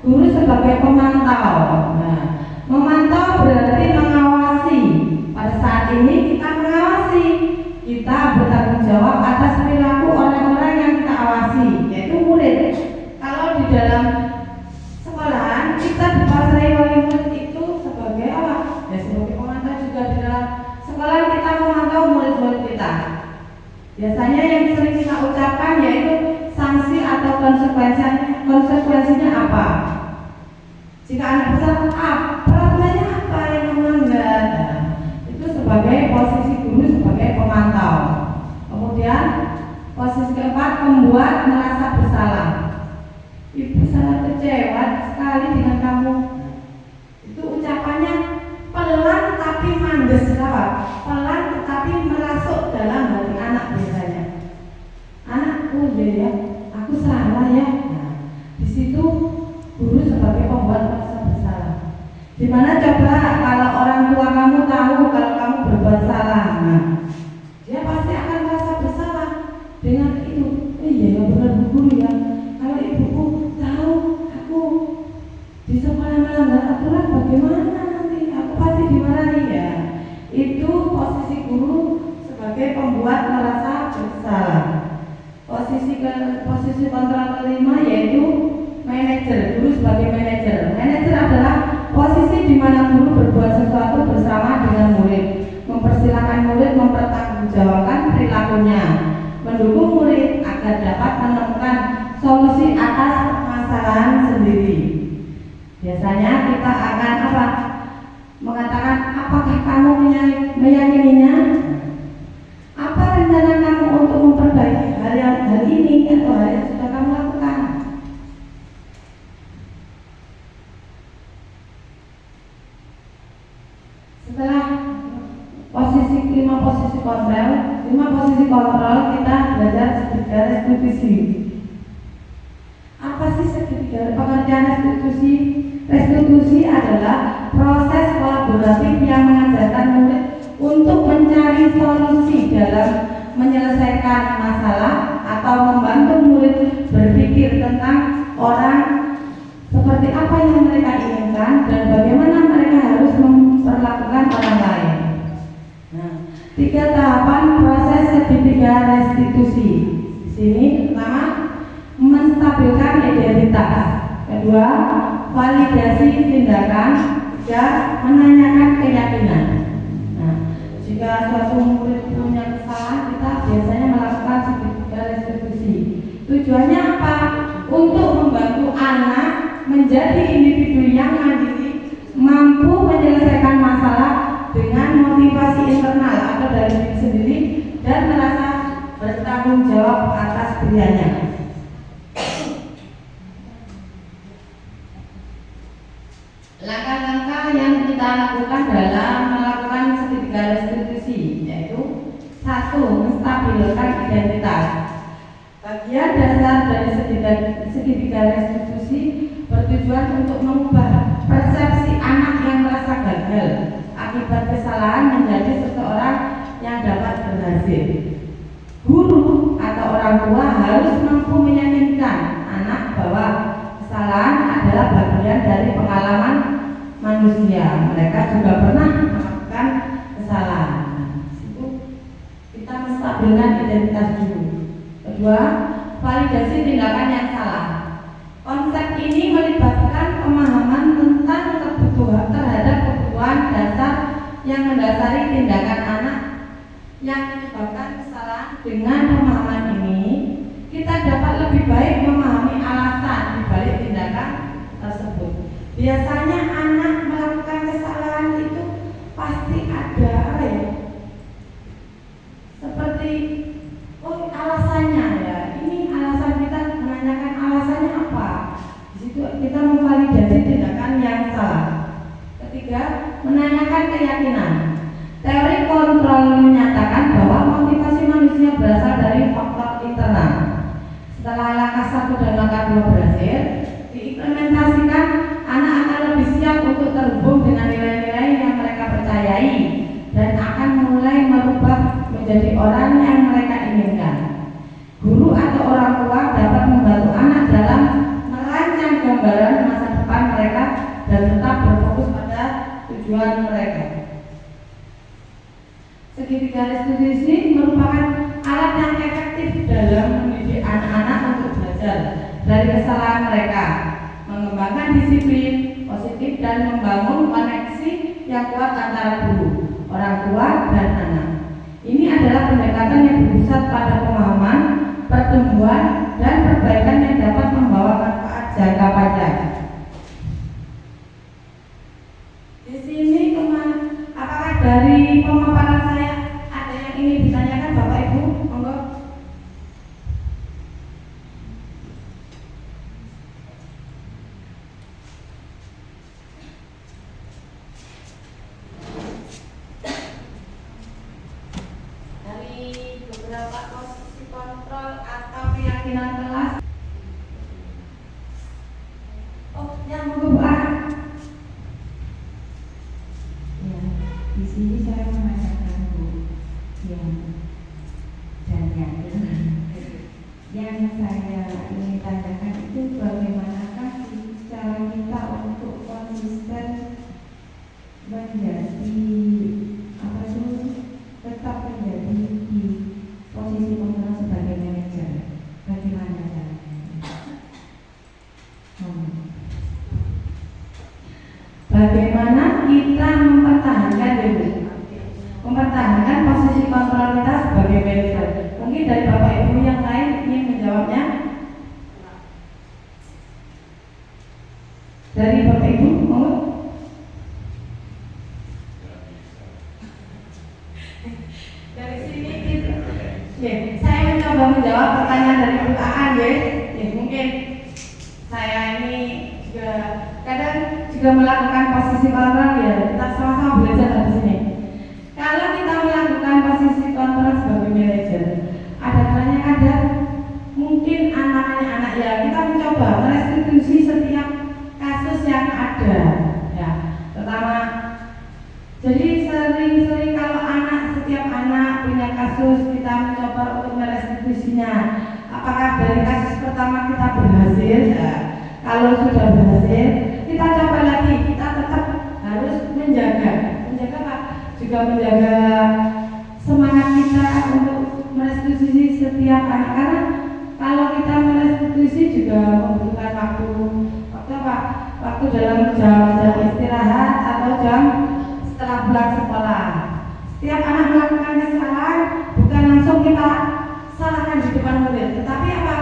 guru sebagai pemantau. Nah, memantau berarti mengawasi. Pada saat ini kita mengawasi, kita bertanggung jawab atas perilaku orang-orang yang kita awasi, yaitu murid. Kalau di dalam sekolahan kita dipasrai oleh murid itu sebagai apa? Ya sebagai pemantau juga. Di dalam sekolah kita memantau murid-murid kita. Biasanya yang sering kita ucapkan yaitu sanksi atau konsekuensinya apa? Jika anak bersalah, peraturannya apa yang melanggar? Itu sebagai posisi guru sebagai pemantau. Kemudian posisi keempat, membuat merasa bersalah. Ibu sangat kecewa sekali dengan kamu. Itu ucapannya pelan tapi mandes, pelan tetapi merasuk dalam hati anak biasanya. Anakku ya, aku salah ya. Nah, di situ guru sebagai pembuat merasa bersalah. Dimana coba kalau orang tua kamu tahu kalau kamu berbuat salah, nah, dia pasti akan merasa bersalah dengan itu. Iya ya benar Bu Guru ya. Kalau ibuku tahu aku di sekolah melanggar aturan, bagaimana nanti? Aku pasti dimarahi ya. Itu posisi guru sebagai pembuat merasa bersalah. Posisi kontrol kelima yaitu manajer. Guru sebagai manajer. Manajer adalah posisi di mana guru berbuat sesuatu bersama dengan murid, mempersilahkan murid mempertanggungjawabkan perilakunya, mendukung murid agar dapat menemukan solusi atas permasalahan sendiri. Biasanya kita akan mengatakan, apakah kamu meyakininya? Apa rencana kamu untuk memperbaiki hal ini atau hal yang sudah kamu lakukan? Setelah lima posisi kontrol, kita belajar segitiga restitusi. Apa sih segitiga? Pengertian restitusi? Restitusi adalah proses kolaboratif yang mengajarkan murid untuk mencari solusi dalam menyelesaikan masalah atau membantu murid berpikir tentang orang seperti apa yang mereka inginkan dan bagaimana mereka harus memperlakukan orang lain. Nah, 3 tahapan proses segitiga restitusi. Di sini pertama, menstabilkan identitas. Kedua, validasi tindakan. 3, menanyakan keyakinan. Nah, jika suatu murid punya kesalahan, kita biasanya melakukan segitiga restitusi. Tujuannya apa? Untuk membantu anak menjadi individu yang mandiri, mampu menyelesaikan masalah dengan motivasi internal atau dari diri sendiri dan merasa bertanggung jawab atas pilihannya. Langkah-langkah yang kita lakukan dalam melakukan segitiga restitusi yaitu 1. Menstabilkan identitas. Bagian dasar dari segitiga restitusi bertujuan untuk mengubah persepsi anak yang merasa gagal akibat kesalahan menjadi seseorang yang dapat berhasil. Guru atau orang tua harus mampu meyakinkan anak bahwa kesalahan adalah bagian dari pengalaman manusia. Mereka juga pernah melakukan kesalahan. Itu kita menstabilkan identitas dulu. Kedua, validasi tindakan yang salah. Konsep ini melibatkan pemahaman tentang kebutuhan terhadap kebutuhan dasar yang mendasari tindakan anak yang menyebabkan kesalahan. Dengan pemahaman ini, kita dapat lebih baik memahami alasan dibalik tindakan tersebut. Biasanya anak melakukan kesalahan itu pasti ada apa ya? Seperti alasannya ya. Ini alasan, kita menanyakan alasannya apa. Di situ kita memvalidasi tindakan yang salah. Ketiga, menanyakan keyakinan. Teori kontrol menyatakan bahwa motivasi manusia berasal dari faktor internal. Setelah langkah 1 dan langkah 2 berhasil diimplementasikan, anak akan lebih siap untuk terhubung dengan nilai-nilai yang mereka percayai dan akan mulai merubah menjadi orang yang mereka inginkan. Guru atau orang tua dapat membantu anak dalam merancang gambaran masa depan mereka dan tetap berfokus pada tujuan mereka. Segitiga restitusi merupakan alat yang efektif dalam mendidik anak-anak untuk belajar dari kesalahan mereka, mengembangkan disiplin positif dan membangun koneksi yang kuat antara guru, orang tua, dan anak. Ini adalah pendekatan yang berpusat pada pemahaman, pertumbuhan, dan perbaikan yang dapat membawa manfaat jangka panjang. Di sini apakah dari pemaparan saya ada yang ingin ditanyakan Bapak Ibu? Monggo. Dari beberapa posisi kontrol atau keyakinan kelas. Oh, yang monggo Bu Ana. Ya, di sini saya menanyakan Bu, yang saya ingin tanyakan itu bagaimanakah cara kita untuk konsisten menjadi tetap menjadi di posisi kontrol sebagai manajer, bagaimana caranya? Bagaimana kita mempertahankan posisi kontrol kita sebagai manajer? Mungkin dari Bapak Ibu yang lain ingin menjawabnya. Dari Bapak Ibu, mau? Dari sini saya mencoba menjawab pertanyaan dari Bu Aan ya. Mungkin saya ini juga kadang juga melakukan posisi kontrol ya. Kita sama-sama belajar dari sini. Kalau kita melakukan posisi kontrol sebagai manajer, ada banyak kadang mungkin anak ya kita mencoba merestitusi setiap kasus yang ada ya. Pertama, jadi sering-sering kalau setiap anak punya kasus kita mencoba untuk merestitusinya. Apakah dari kasus pertama kita berhasil ya? Kalau sudah berhasil, kita coba lagi. Kita tetap harus menjaga apa? Juga menjaga semangat kita untuk merestitusi setiap anak, karena kalau kita merestitusi juga membutuhkan waktu apa? Waktu dalam jam istirahat atau jam setelah pulang sekolah. Setiap anak melakukan kesalahan bukan langsung kita salahkan di depan murid, tetapi apa?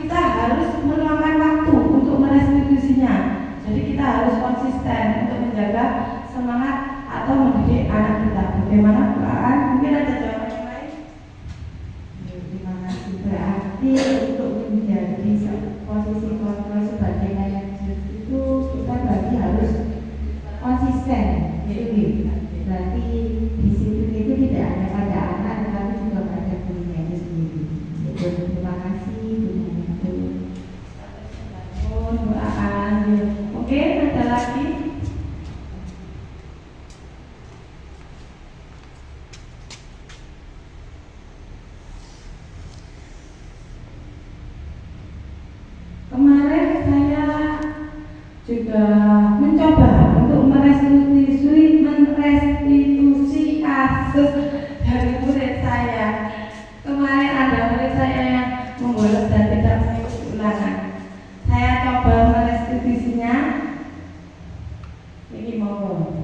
Kita harus meluangkan waktu untuk merestitusinya. Jadi kita harus konsisten untuk menjaga semangat atau mendidik anak kita. Bagaimana Pak? Mungkin ada jawaban yang lain? Terima kasih. Berarti untuk menjadi posisi kontrol sebagai manajer itu kita berarti harus konsisten. Berarti disiplin itu tidak hanya pada anak tetapi juga pada gurunya itu sendiri. Terima kasih Bu Menko. Oke, ada lagi? Kemarin saya juga mencoba untuk merestitusi kasus dari murid saya. Kemarin ada murid saya yang membolos dan tidak mengikuti ulangan. Saya coba merestitusinya. Ini monggo.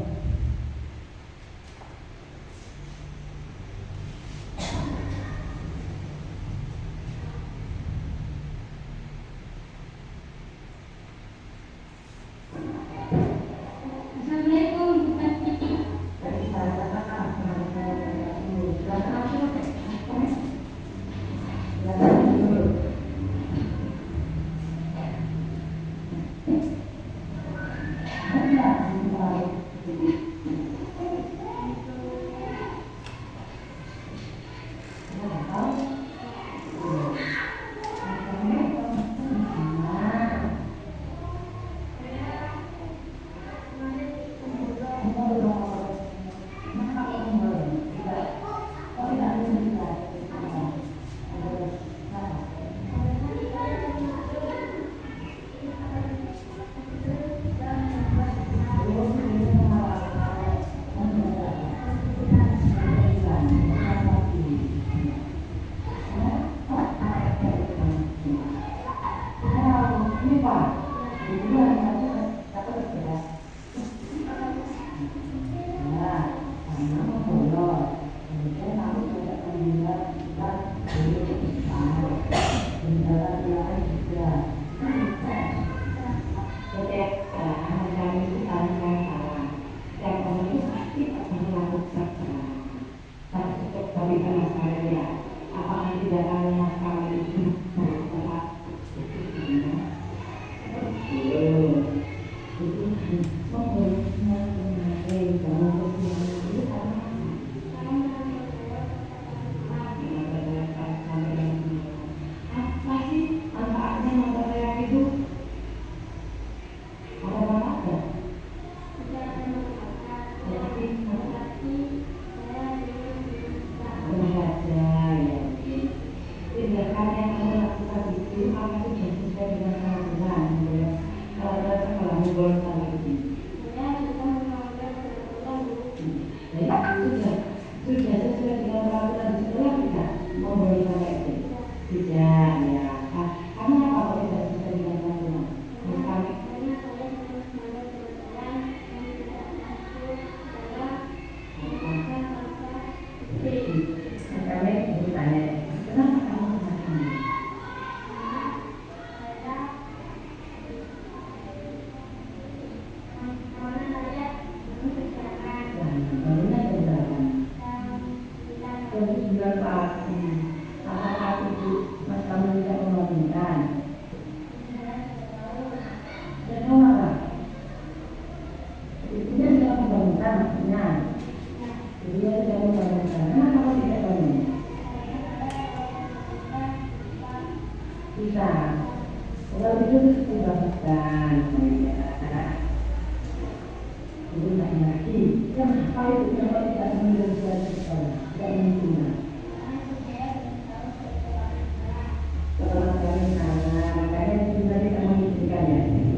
Makanya kita mengizinkan ya.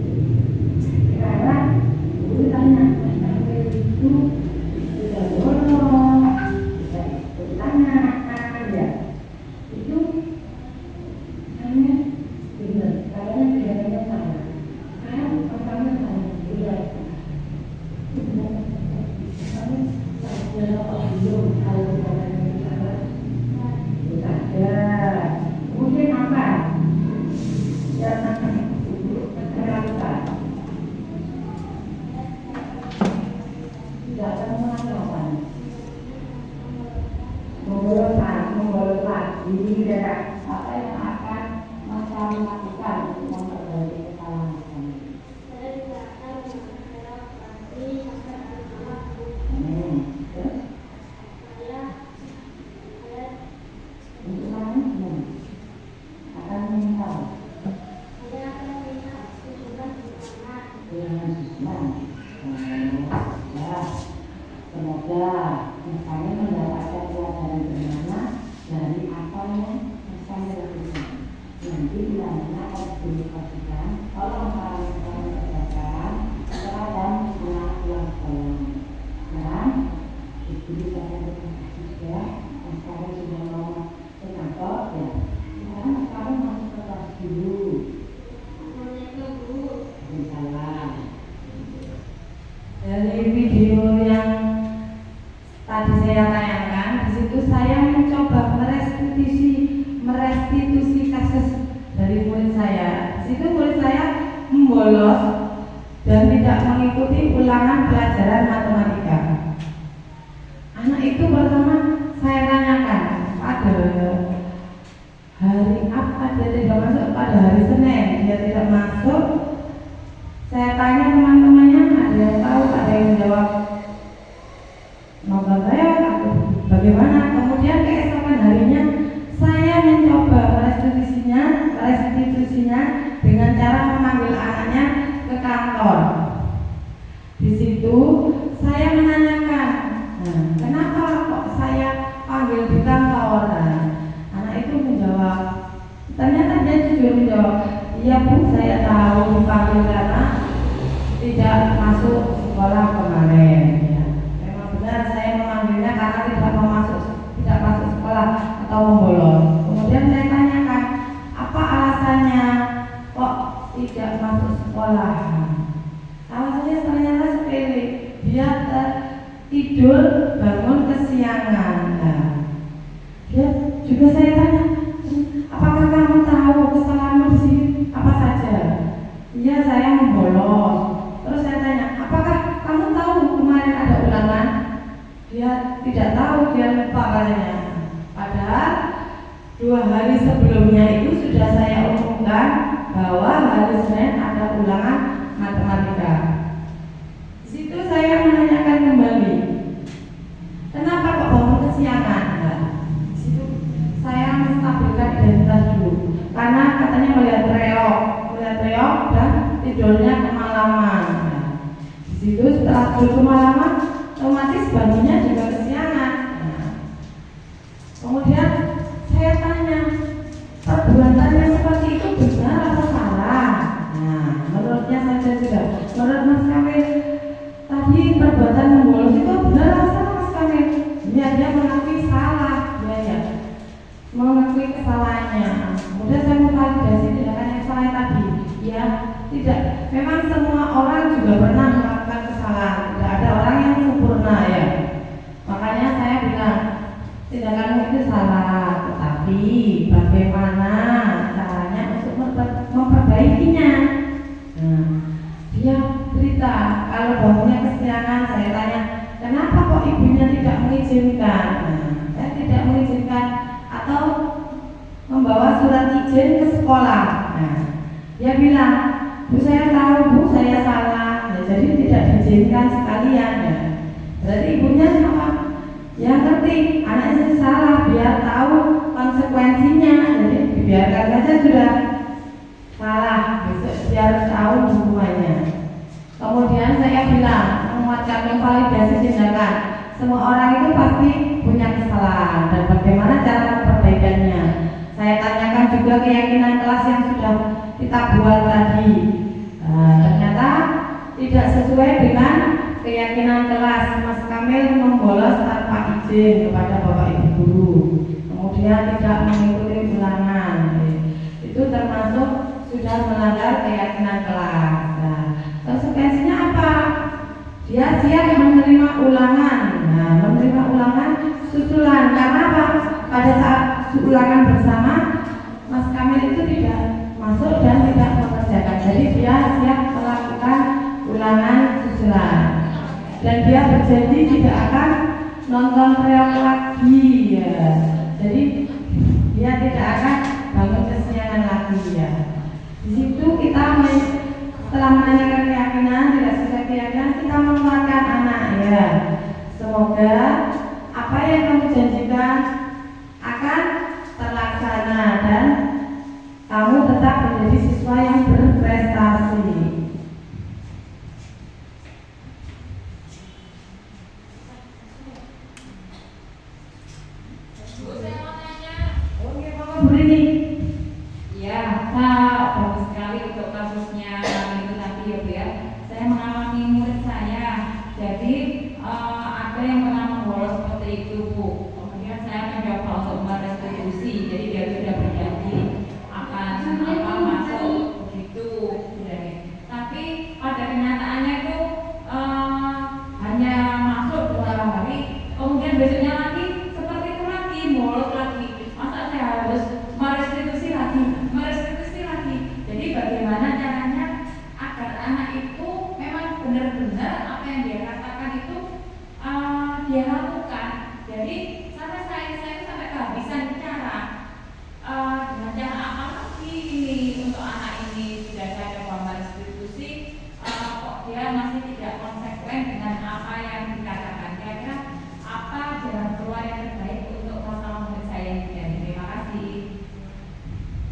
Sudah apa belum? Kalau sudah ada sudah ada. Kemudian apa? Ya, kenapa? Tidak akan mengatakan menggolong lagi tidak apa yang akan masyarakat lakukan untuk memperbaiki kesalahan kami. Untuk kami akan minta dengan Islam. Semoga misalnya mendapatkan pelajaran bernama dari apa yang misalnya lakukan. Nanti bilangnya harus dipastikan tolong kalian kerjakan dan pulang sekolah. Nah, itu bisa saya juga. Sekarang sudah mau ke kantor ya. Sekarang masuk ke kelas dulu. Salam. Dari video yang tadi saya tayangkan, di situ saya mencoba merestitusi kasus dari murid saya. Di situ murid saya membolos dan tidak mengikuti ulangan pelajaran matematika. Anak itu pertama saya tanyakan pada hari apa dia tidak masuk, pada hari Senin dia tidak masuk. Saya tanya teman-temannya, ada yang tahu, ada yang jawab nomor saya atau bagaimana. Kemudian keesokan harinya saya mencoba merestitusinya dengan cara memanggil anaknya ke kantor. Di situ saya menanyakan, kenapa kok saya panggil di kantor? Anak itu menjawab, ternyata dia jujur menjawab, iya Bu, saya tahu dipanggil karena tidak masuk sekolah kemarin. Ya. Memang benar saya memanggilnya karena tidak masuk sekolah atau membolos. Kemudian saya tanyakan, apa alasannya kok tidak masuk sekolah? Alasannya ternyata sepele, dia tidur bangun kesiangan. Nah, dia juga saya tanya, apakah kamu tahu kesalahanmu di sini apa saja? Iya, saya membolos. Terus saya tanya, apakah kamu tahu kemarin ada ulangan? Dia tidak tahu, dia lupa katanya. Padahal 2 hari sebelumnya itu sudah saya umumkan bahwa hari Senin ada ulangan matematika. Di situ saya menanyakan kembali, kenapa kok bangun kesiangan? Nah, di situ saya menstabilkan identitas dulu, karena katanya melihat reok dan tidurnya kemalaman. Nah, di situ setelah tidur kemalaman, otomatis bangunnya juga kesiangan. Nah, kemudian saya tanya, perbuatannya seperti itu benar atau salah? Nah, menurutnya saja sudah. Menurut Mas Kamil, tadi perbuatan membolos itu benar atau salah Mas Kamil? Dia mengakui salah, ya. Mengakui kesalahannya. Kemudian saya memvalidasi tindakan yang salah tadi. Ya, tidak. Memang semua orang juga pernah melakukan kesalahan. Tidak ada orang yang sempurna ya. Makanya saya bilang tindakanmu itu salah, tetapi bagaimana caranya untuk memperbaikinya? Nah, dia cerita kalau bangunnya kesiangan. Saya tanya, kenapa kok ibunya tidak mengizinkan? Nah, saya tidak mengizinkan atau membawa surat izin ke sekolah. Nah, dia bilang, Bu, saya tahu Bu, saya salah. Ya, jadi tidak diizinkan sekalian ya. Berarti ibunya apa? Ya ngerti, anaknya salah biar tahu konsekuensinya. Jadi dibiarkan saja sudah salah, besok biar tahu hukumannya. Kemudian saya bilang, menguatkan memvalidasi tindakan. Semua orang itu pasti punya kesalahan dan bagaimana cara memperbaikannya. Saya tanyakan juga keyakinan kelas yang sudah kita buat tadi. Ternyata tidak sesuai dengan keyakinan kelas. Mas Kamil membolos tanpa izin kepada Bapak Ibu guru, kemudian tidak mengikuti ulangan. Itu termasuk sudah melanggar keyakinan kelas. Nah, konsekuensinya apa? Dia siap menerima ulangan. Nah, menerima dan dia berjanji tidak akan nonton reok lagi ya. Jadi dia tidak akan bangun kesiangan lagi ya. Di situ kita setelah menanyakan keyakinan, tidak sesuai keyakinan, kita menguatkan anak ya. Semoga apa yang kamu janjikan akan terlaksana dan kamu tetap menjadi siswa yang berprestasi. Oke, Mama Bu Rini. Ya, bagus sekali untuk kasusnya itu tadi ya Bu ya. Saya mengalami murid saya, jadi ada yang pernah membolos seperti itu Bu. Kemudian saya mencoba untuk merestitusi, jadi dia sudah berjanji akan masuk begitu. Tapi pada kenyataannya itu hanya masuk 2 hari, kemudian besoknya lagi seperti itu lagi, bolos lagi. Masa saya harus merestitusi lagi. Jadi bagaimana caranya agar anak itu memang benar-benar apa yang dia katakan itu dia lakukan. Jadi sampai saya sampai kehabisan cara dengan cara apa lagi ini untuk anak ini sudah saya coba merestitusi, kok dia masih tidak konsekuen dengan apa yang dikatakan. Kira-kira apa jalan keluar yang terbaik untuk masalah murid saya ini? Terima kasih.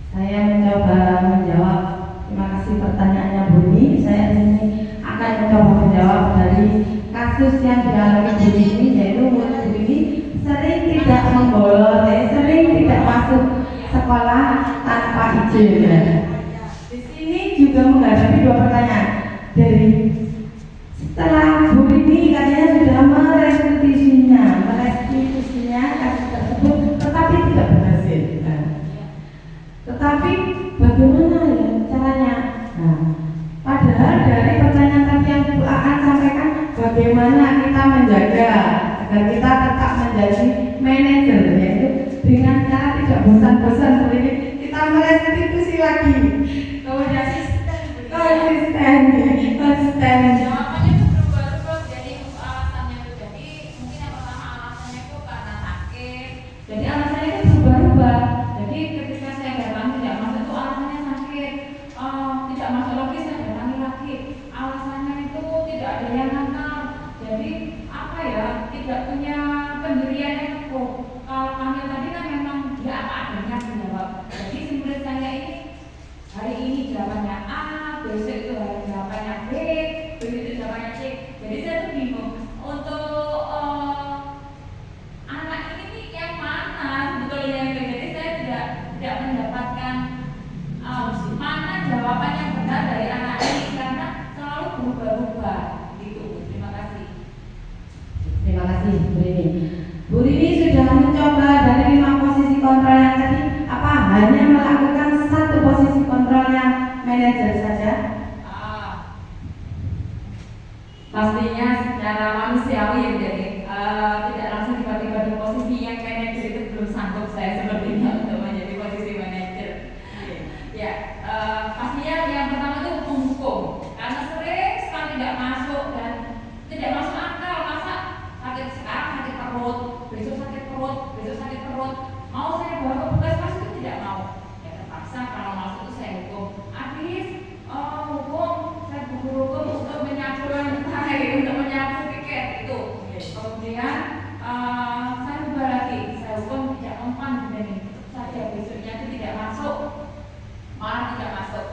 Saya mencoba menjawab. Terima kasih pertanyaannya Bu Rini. Saya ini akan mencoba menjawab dari kasus yang dialami Bu Rini, yaitu murid Bu Rini sering tidak membolos, sering tidak masuk sekolah tanpa izin. Di sini juga menghadapi 2 pertanyaan. Dari setelah Bu Rini katanya sudah merestitusinya kasus tersebut, tetapi tidak berhasil. Tetapi bagaimana ya caranya? Padahal dari pertanyaan tadi yang Bu akan sampaikan, bagaimana kita menjaga agar kita tetap menjadi manajer, yaitu dengan cara tidak bosan-bosan seperti kita merestitusi lagi. Kemudian konsisten. Jawabannya itu berubah-ubah, jadi alasannya itu jadi mungkin yang pertama alasannya itu karena sakit. Jadi alasannya itu berubah-ubah. Jadi ketika saya datang tidak masuk itu alasannya sakit, tidak masuk lagi saya datangi lagi. Alasannya itu tidak ada yang nakal. Jadi apa ya, tidak punya pendirian yang kukuh. Kalau panggil tadi kan memang dia apa adanya menjawab. Jadi si murid saya ini hari ini jawabannya A, besok itu hari jawabannya B, begitu jawabannya C. Jadi saya tuh bingung untuk anak ini nih yang mana sebetulnya itu. Jadi saya tidak mendapatkan mana jawaban yang benar dari anak ini karena selalu berubah-ubah gitu. Terima kasih. Terima kasih Bu Rini. Bu Rini sudah mencoba dari 5 posisi kontrol yang tadi, apa hanya melakukan 1 posisi kontrol yang manajer saja? Pastinya secara manusiawi ya, jadi tidak langsung tiba-tiba di posisi yang manajer itu belum sanggup saya sepertinya untuk menjadi posisi manajer. Ya, pastinya yang pertama itu menghukum karena sering sekali tidak masuk dan tidak masuk akal. Masa sakit sekarang sakit perut, besok sakit perut, mau saya bawa ke puskesmas itu tidak mau. Ya terpaksa kalau masuk itu saya hukum. Habis hukum, saya guru hukum untuk menyapu lantai, untuk menyapu piket itu. Kemudian saya ubah lagi, saya hukum tidak mempan begini saja, besoknya itu tidak masuk, malah tidak masuk.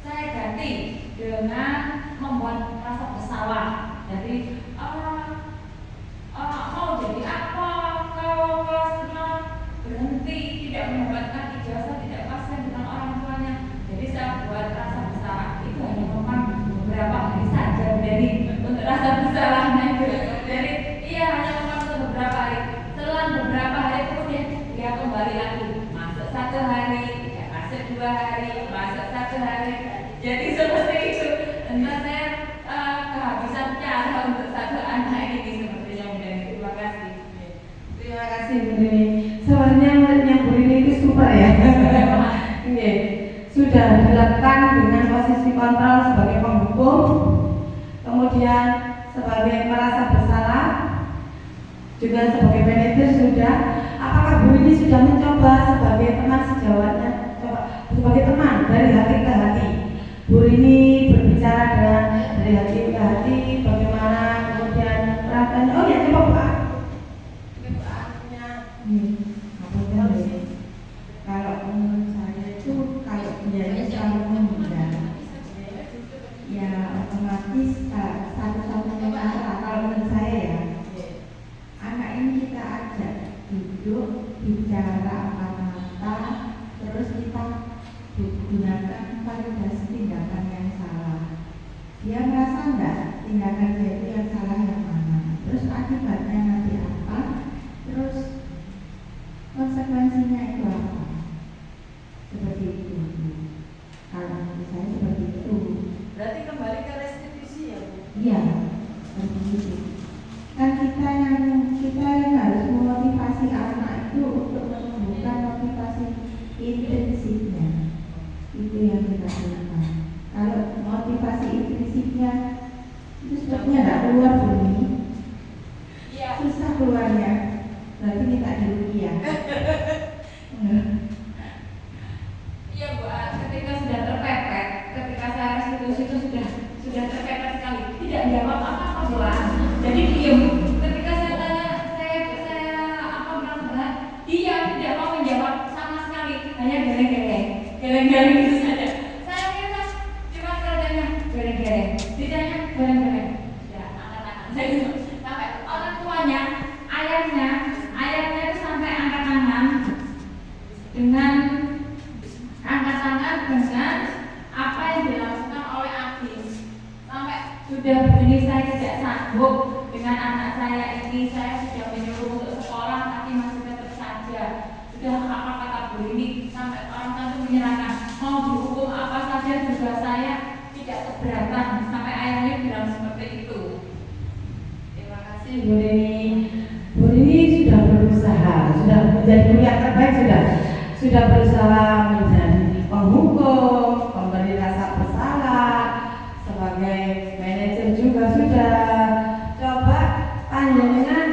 Saya ganti dengan membuat rasa bersalah. Jadi mau jadi apa kalau kelas 5 berhenti, tidak mendapatkan ijazah, tidak pasien dengan orang tuanya. Jadi saya buat rasa bersalah itu hanya memang beberapa hari saja. Jadi untuk rasa bersalahnya itu, jadi iya hanya memang untuk beberapa hari. Selang beberapa hari kemudian dia kembali lagi, masuk 1 hari, ya masuk 2 hari, masuk 1 hari. Jadi seperti itu. Entah saya kehabisan cara untuk 1 anak ini sepertinya. Terima kasih. Terima kasih Bu Rini. Sebenarnya muridnya Bu Rini itu super ya. Oke. Sudah dilakukan dengan posisi kontrol sebagai penghukum, kemudian sebagai merasa bersalah, juga sebagai manajer sudah. Apakah Bu ini sudah mencoba sebagai teman sejawatnya, coba sebagai teman dari hati ke hati? Bu ini berbicara dengan dari hati ke hati, bagaimana kemudian perasaannya? Oh ya, coba Pak. Kalau menurut saya itu kalau dia selalu menghindar, ya otomatis satu-satunya cara kalau menurut saya ya, anak ini kita ajak duduk bicara mata, terus kita gunakan validasi tindakan yang salah. Dia merasa enggak tindakan dia itu yang salah yang mana, terus akibatnya nanti apa, terus konsekuensinya itu apa, seperti itu. Kalau menurut saya seperti itu. Berarti kembali ke restitusi ya Bu? Iya, seperti itu. Kan kita yang harus memotivasi anak itu untuk menemukan motivasi intrinsipnya. Itu yang kita lakukan. Kalau motivasi intrinsipnya itu sebabnya tidak keluar bunyi, susah keluarnya. Berarti kita dirugi ya. Iya Bu, ketika sudah terpepet, ketika saya restitusi itu sudah terpepet sekali, tidak jawab apa-apa Bu. Jadi diam. Ketika saya tanya, saya apa bilang berat, dia tidak mau menjawab sama sekali, hanya geleng-geleng gitu saja. Saya kira cuma kalau tanya geleng-geleng, ditanya geleng-geleng, ya anak-anak saya gitu. Sampai orang tuanya, ayahnya itu sampai angkat tangan dengan apa yang dilakukan oleh Adi. Sampai sudah begini saya tidak sanggup dengan anak saya ini, saya sudah menyuruh untuk sekolah tapi masih tetap saja. Sudah apa kata Bu ini, sampai orang tua itu menyerahkan mau dihukum apa saja juga saya tidak keberatan. Sampai ayahnya bilang seperti itu. Terima kasih Bu Rini. Bu Rini sudah berusaha, sudah menjadi guru yang terbaik, sudah berusaha menjadi penghukum, pemberi rasa bersalah, sebagai manajer juga sudah. Coba panjenengan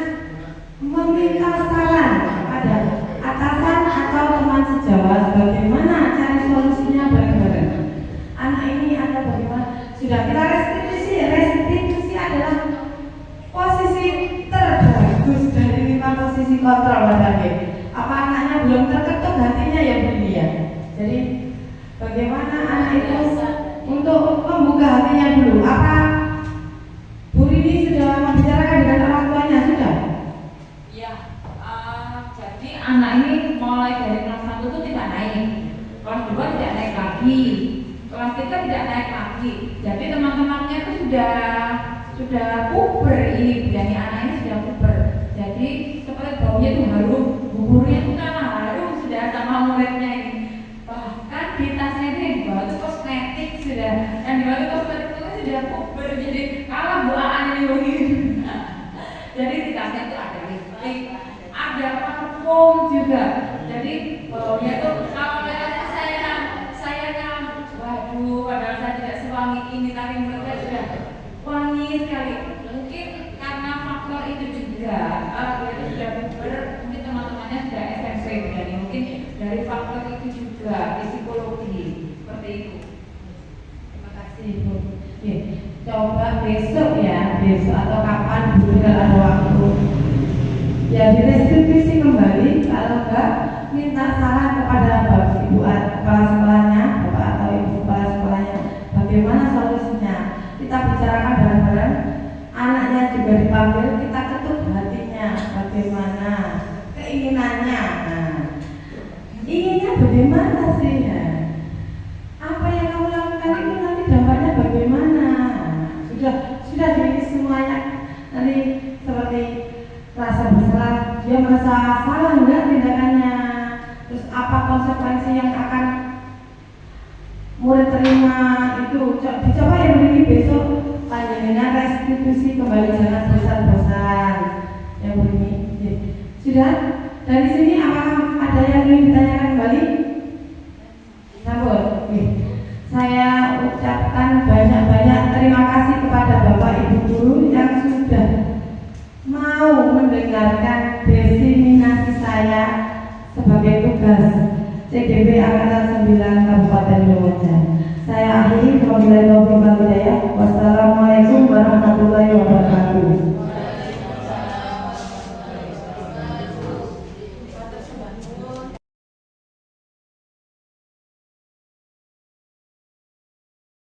meminta saran kepada atasan atau teman sejawat bagaimana cari solusinya bareng-bareng. Anak ini ada bagaimana? Sudah kita restitusi adalah posisi terbagus dari 5 posisi kontrol berarti. Apa anaknya belum terketuk hatinya ya Bu ya? Jadi bagaimana anak itu untuk membuka hatinya dulu? Apa Bu Rini sudah membicarakan dengan orang tuanya sudah? Ya, jadi anak ini mulai dari kelas 1 itu tidak naik, kelas 2 tidak naik lagi, kelas 3 tidak naik lagi. Jadi teman-temannya itu sudah puber ini, jadi anak ini sudah puber. Jadi seperti baunya itu harum, gurunya itu kan harum sudah sama muridnya ini. Bahkan di tasnya itu yang dibawa itu kosmetik sudah, yang dibawa itu kosmetik itu sudah puber. Jadi kalah Bu Aan ini begini. Jadi di tasnya itu ada lipstick, ada parfum juga. Jadi baunya itu kalau lihat saya kan, waduh, padahal saya tidak sewangi ini, tapi mereka sudah wangi sekali. Mungkin karena faktor itu juga, dia itu sudah puber, mungkin teman-temannya sudah SMP, jadi mungkin dari faktor itu juga psikologi seperti itu. Terima kasih Bu. Oke, coba besok atau kapan Bu kalau ada waktu ya direstitusi kembali, kalau enggak minta saran kepada Bapak Ibu kepala sekolahnya, Bapak atau Ibu kepala sekolahnya bagaimana solusinya. Kita bicarakan bareng-bareng, anaknya juga dipanggil, kita ketuk hatinya bagaimana keinginannya. Inginnya bagaimana sih ya? Apa yang kamu lakukan itu nanti dampaknya bagaimana? Sudah dirilis semuanya. Nanti seperti rasa bersalah, dia merasa salah enggak tindakannya, terus apa konsekuensi yang akan murid terima itu. Dicoba ya begini besok panjenengan restitusi kembali, jangan bosan-bosan ya begini. Sudah dari sini apakah ada yang ingin ditanyakan kembali? Sampun. Saya ucapkan banyak-banyak terima kasih kepada Bapak Ibu guru yang menjalankan desiminasi saya sebagai tugas CDP Angkatan 9 Kabupaten Lumajang. Saya akhiri, wabillahi taufiq wal hidayah. Wassalamualaikum warahmatullahi wabarakatuh.